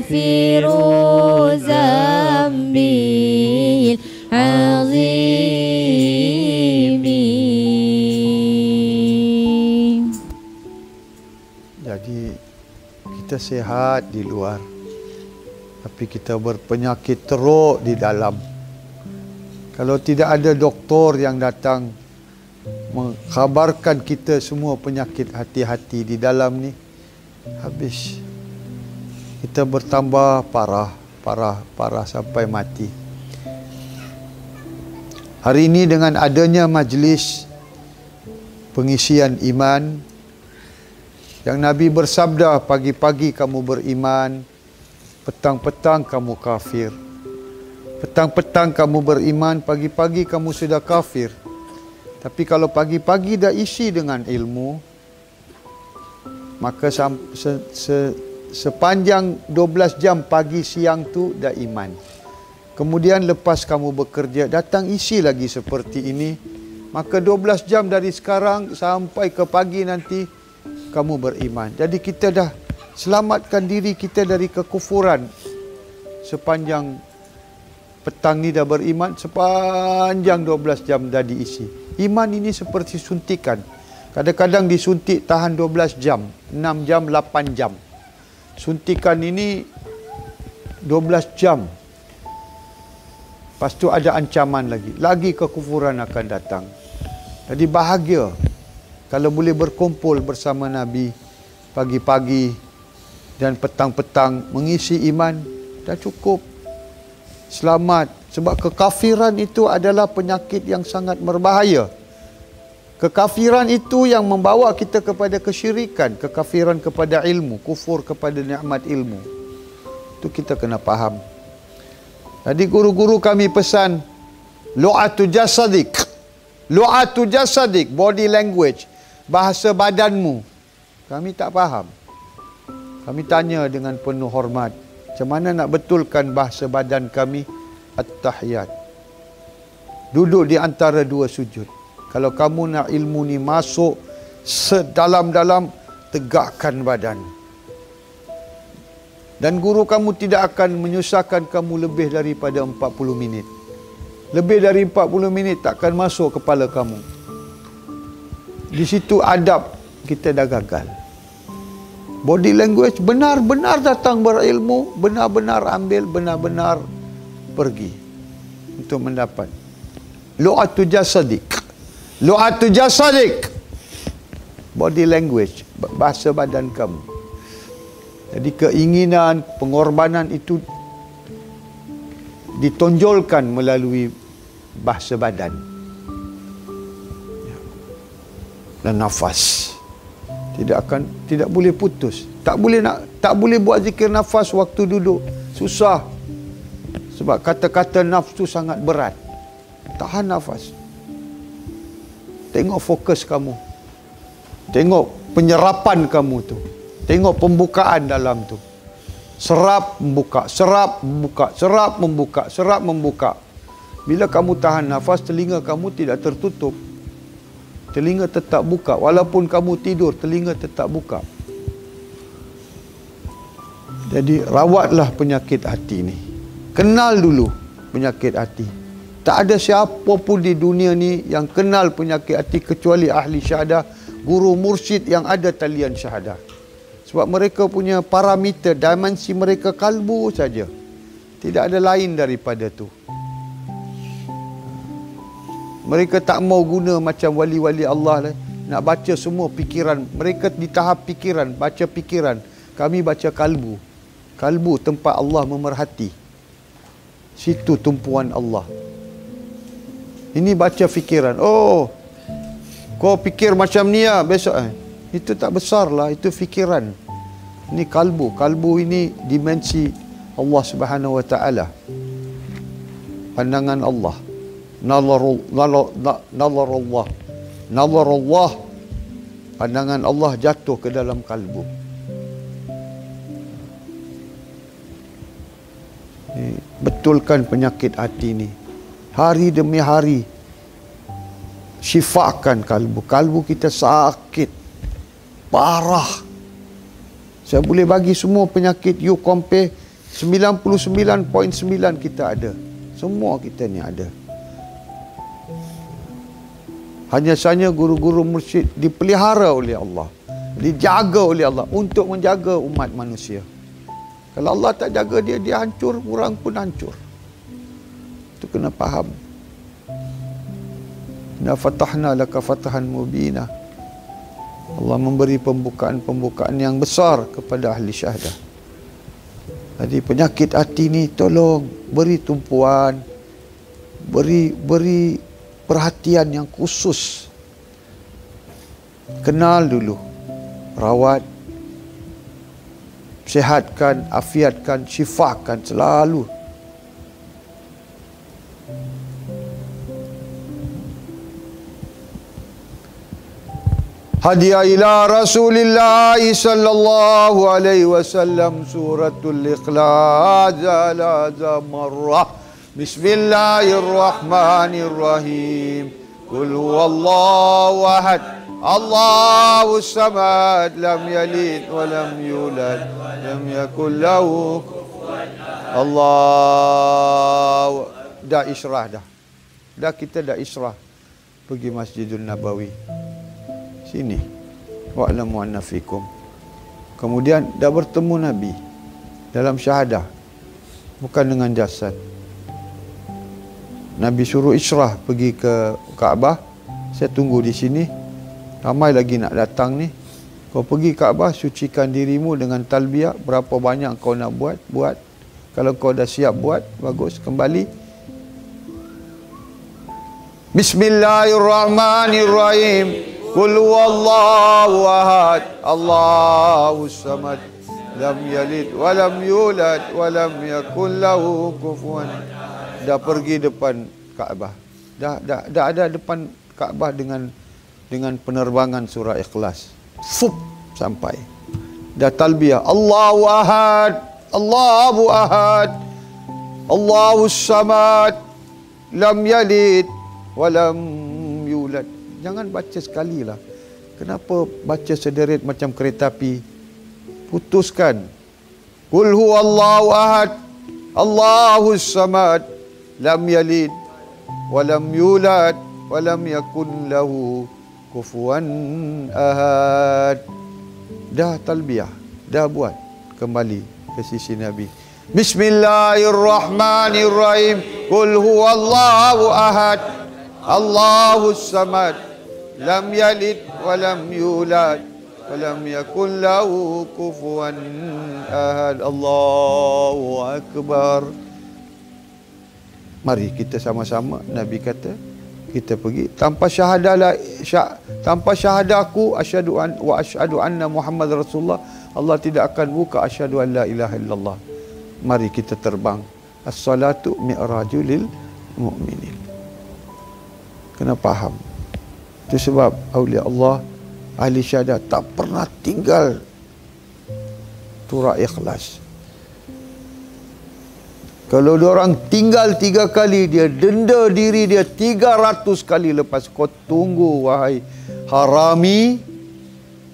ghafiru zambil azimi. Jadi kita sehat di luar, tapi kita berpenyakit teruk di dalam. Kalau tidak ada doktor yang datang mengkhabarkan kita semua penyakit hati-hati di dalam ni, habis. Kita bertambah parah sampai mati. Hari ini dengan adanya majlis pengisian iman, yang Nabi bersabda, pagi-pagi kamu beriman, petang-petang kamu kafir. Petang-petang kamu beriman, pagi-pagi kamu sudah kafir. Tapi kalau pagi-pagi dah isi dengan ilmu, maka sepanjang 12 jam pagi siang tu dah iman. Kemudian lepas kamu bekerja, datang isi lagi seperti ini, maka 12 jam dari sekarang sampai ke pagi nanti kamu beriman. Jadi kita dah selamatkan diri kita dari kekufuran. Sepanjang petang ni dah beriman, sepanjang 12 jam dah diisi. Iman ini seperti suntikan. Kadang-kadang disuntik tahan 12 jam, 6 jam, 8 jam. Suntikan ini 12 jam. Lepas tu ada ancaman lagi kekufuran akan datang. Jadi bahagia kalau boleh berkumpul bersama Nabi pagi-pagi dan petang-petang mengisi iman, dah cukup. Selamat. Sebab kekafiran itu adalah penyakit yang sangat berbahaya. Kekafiran itu yang membawa kita kepada kesyirikan, kekafiran kepada ilmu, kufur kepada nikmat ilmu. Itu kita kena faham. Jadi guru-guru kami pesan, lu'atu jasadik. Lu'atu jasadik, body language, bahasa badanmu. Kami tak faham. Kami tanya dengan penuh hormat, macam mana nak betulkan bahasa badan kami? At-tahiyat. Duduk di antara dua sujud. Kalau kamu nak ilmu ni masuk sedalam-dalam, tegakkan badan. Dan guru kamu tidak akan menyusahkan kamu lebih daripada 40 minit. Lebih dari 40 minit takkan masuk kepala kamu. Di situ adab kita dah gagal. Body language benar-benar datang berilmu, benar-benar ambil, benar-benar pergi untuk mendapat. Lu'atu jasadik. Lu'atu jasadik. Body language, bahasa badan kamu. Jadi keinginan, pengorbanan itu ditonjolkan melalui bahasa badan dan nafas. Tidak boleh putus. Tak boleh buat zikir nafas waktu duduk. Susah. Sebab kata-kata nafsu sangat berat. Tahan nafas. Tengok fokus kamu. Tengok penyerapan kamu tu. Tengok pembukaan dalam tu. Serap, membuka, serap, membuka, serap, membuka, serap, membuka. Bila kamu tahan nafas, telinga kamu tidak tertutup. Telinga tetap buka. Walaupun kamu tidur, telinga tetap buka. Jadi rawatlah penyakit hati ni. Kenal dulu penyakit hati. Tak ada siapa pun di dunia ni yang kenal penyakit hati kecuali ahli syahadah guru mursyid yang ada talian syahadah. Sebab mereka punya parameter, dimensi mereka kalbu saja. Tidak ada lain daripada tu. Mereka tak mau guna macam wali-wali Allah lah. Nak baca semua pikiran. Mereka di tahap pikiran, baca pikiran. Kami baca kalbu. Kalbu tempat Allah memerhati. Situ tumpuan Allah. Ini baca fikiran. Oh, kau fikir macam ni ya, besok itu tak besar lah, itu fikiran. Ini kalbu. Kalbu ini dimensi Allah Subhanahu Wa Taala. Pandangan Allah. Nazarullah. Pandangan Allah jatuh ke dalam kalbu. Betulkan penyakit hati ni. Hari demi hari. Syifakan kalbu. Kalbu kita sakit. Parah. Saya boleh bagi semua penyakit. You compare 99.9 kita ada. Semua kita ni ada. Hanya saja guru-guru mursyid dipelihara oleh Allah. Dijaga oleh Allah untuk menjaga umat manusia. Kalau Allah tak jaga dia, dia hancur, orang pun hancur. Itu kena faham. Inna fatahna laka fatahan mubina. Allah memberi pembukaan-pembukaan yang besar kepada ahli syahadah. Jadi penyakit hati ni tolong beri tumpuan, beri perhatian yang khusus. Kenal dulu, rawat, sihatkan, afiatkan, syifakan selalu. Hadiah ila Rasulillah sallallahu alaihi wasallam suratul Ikhlas ala zamarrah. Bismillahirrahmanirrahim. Qul huwallahu ahad. Allahus samad. Lam yalid wa lam yulad. Lam yakul lahu kufuwan ahad. Allah. Dah israh dah. Dah kita dah israh. Pergi Masjidun Nabawi. Sini. Wa'lamu anna fikum. Kemudian dah bertemu Nabi dalam syahadah. Bukan dengan jasad. Nabi suruh Israh pergi ke Kaabah. Saya tunggu di sini. Ramai lagi nak datang ni. Kau pergi Kaabah, sucikan dirimu dengan talbiyah. Berapa banyak kau nak buat. Kalau kau dah siap buat, bagus, kembali. Bismillahirrahmanirrahim. Qul huwallahu ahad. Allahus samad. Lam yalid wa lam yulad wa lam yakul lahu kufuwan. Dah pergi depan Kaabah. Dah ada depan Kaabah dengan penerbangan surah Ikhlas. Fup sampai. Dah talbiyah. Allahu ahad. Allahu ahad. Allahus samad. Lam yalid wa lam yulad. Jangan baca sekali lah. Kenapa baca sederet macam kereta api? Putuskan. Qul huwallahu ahad. Allahus samad. Lam yalid wa lam yulad wa lam yakun lahu kufuwan ahad. Dah talbiyah, dah buat, kembali ke sisi Nabi. Bismillahirrahmanirrahim. Qul huwallahu ahad. Allahus samad. Lam yalid wa lam yulad wa lam yakun lahu kufuwan ahad. Allahu akbar. Mari kita sama-sama. Nabi kata kita pergi tanpa syahadaku asyhadu anna Muhammad Rasulullah. Allah tidak akan buka asyhadu an la ilaha illallah. Mari kita terbang. As-salatu mi'rajul lil mu'minin. Kena faham. Itu sebab awliya Allah, ahli syahadah tak pernah tinggal surah Ikhlas. Kalau diorang tinggal 3 kali, dia denda diri dia 300 kali lepas. Kau tunggu wahai harami.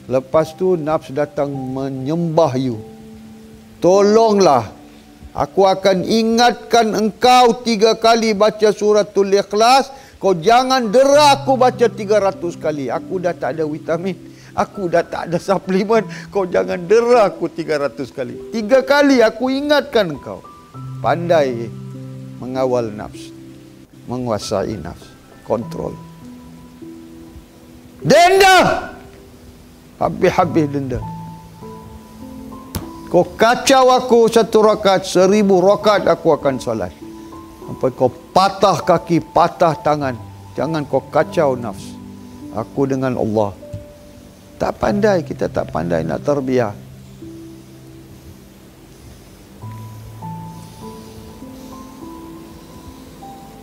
Lepas tu nafs datang menyembah you. Tolonglah. Aku akan ingatkan engkau 3 kali baca suratul Ikhlas. Kau jangan dera aku baca 300 kali. Aku dah tak ada vitamin. Aku dah tak ada suplemen. Kau jangan dera aku 300 kali. 3 kali aku ingatkan kau. Pandai mengawal nafs. Menguasai nafs. Kontrol. Denda. Habis-habis denda. Kau kacau aku 1 rakaat, 1000 rakaat aku akan solat. Sampai kau patah kaki, patah tangan. Jangan kau kacau nafs. Aku dengan Allah. Tak pandai, kita tak pandai nak tarbiyah.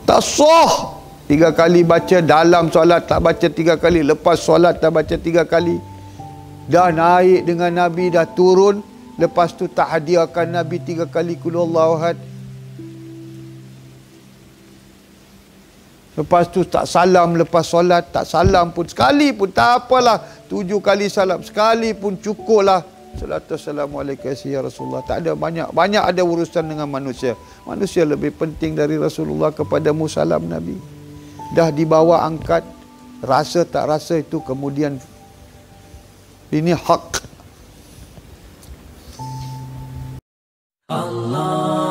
Tak sah. 3 kali baca dalam solat, tak baca 3 kali. Lepas solat tak baca 3 kali. Dah naik dengan Nabi, dah turun. Lepas tu tak hadiahkan Nabi 3 kali Qul Huwallahu Ahad. Lepas tu tak salam lepas solat. Tak salam pun sekali pun tak apalah. 7 kali salam sekali pun cukuplah. Salatu Assalamualaikum ya Rasulullah. Tak ada banyak ada urusan dengan manusia. Manusia lebih penting dari Rasulullah. Kepadamu salam Nabi. Dah dibawa angkat. Rasa tak rasa itu kemudian. Ini hak. Allah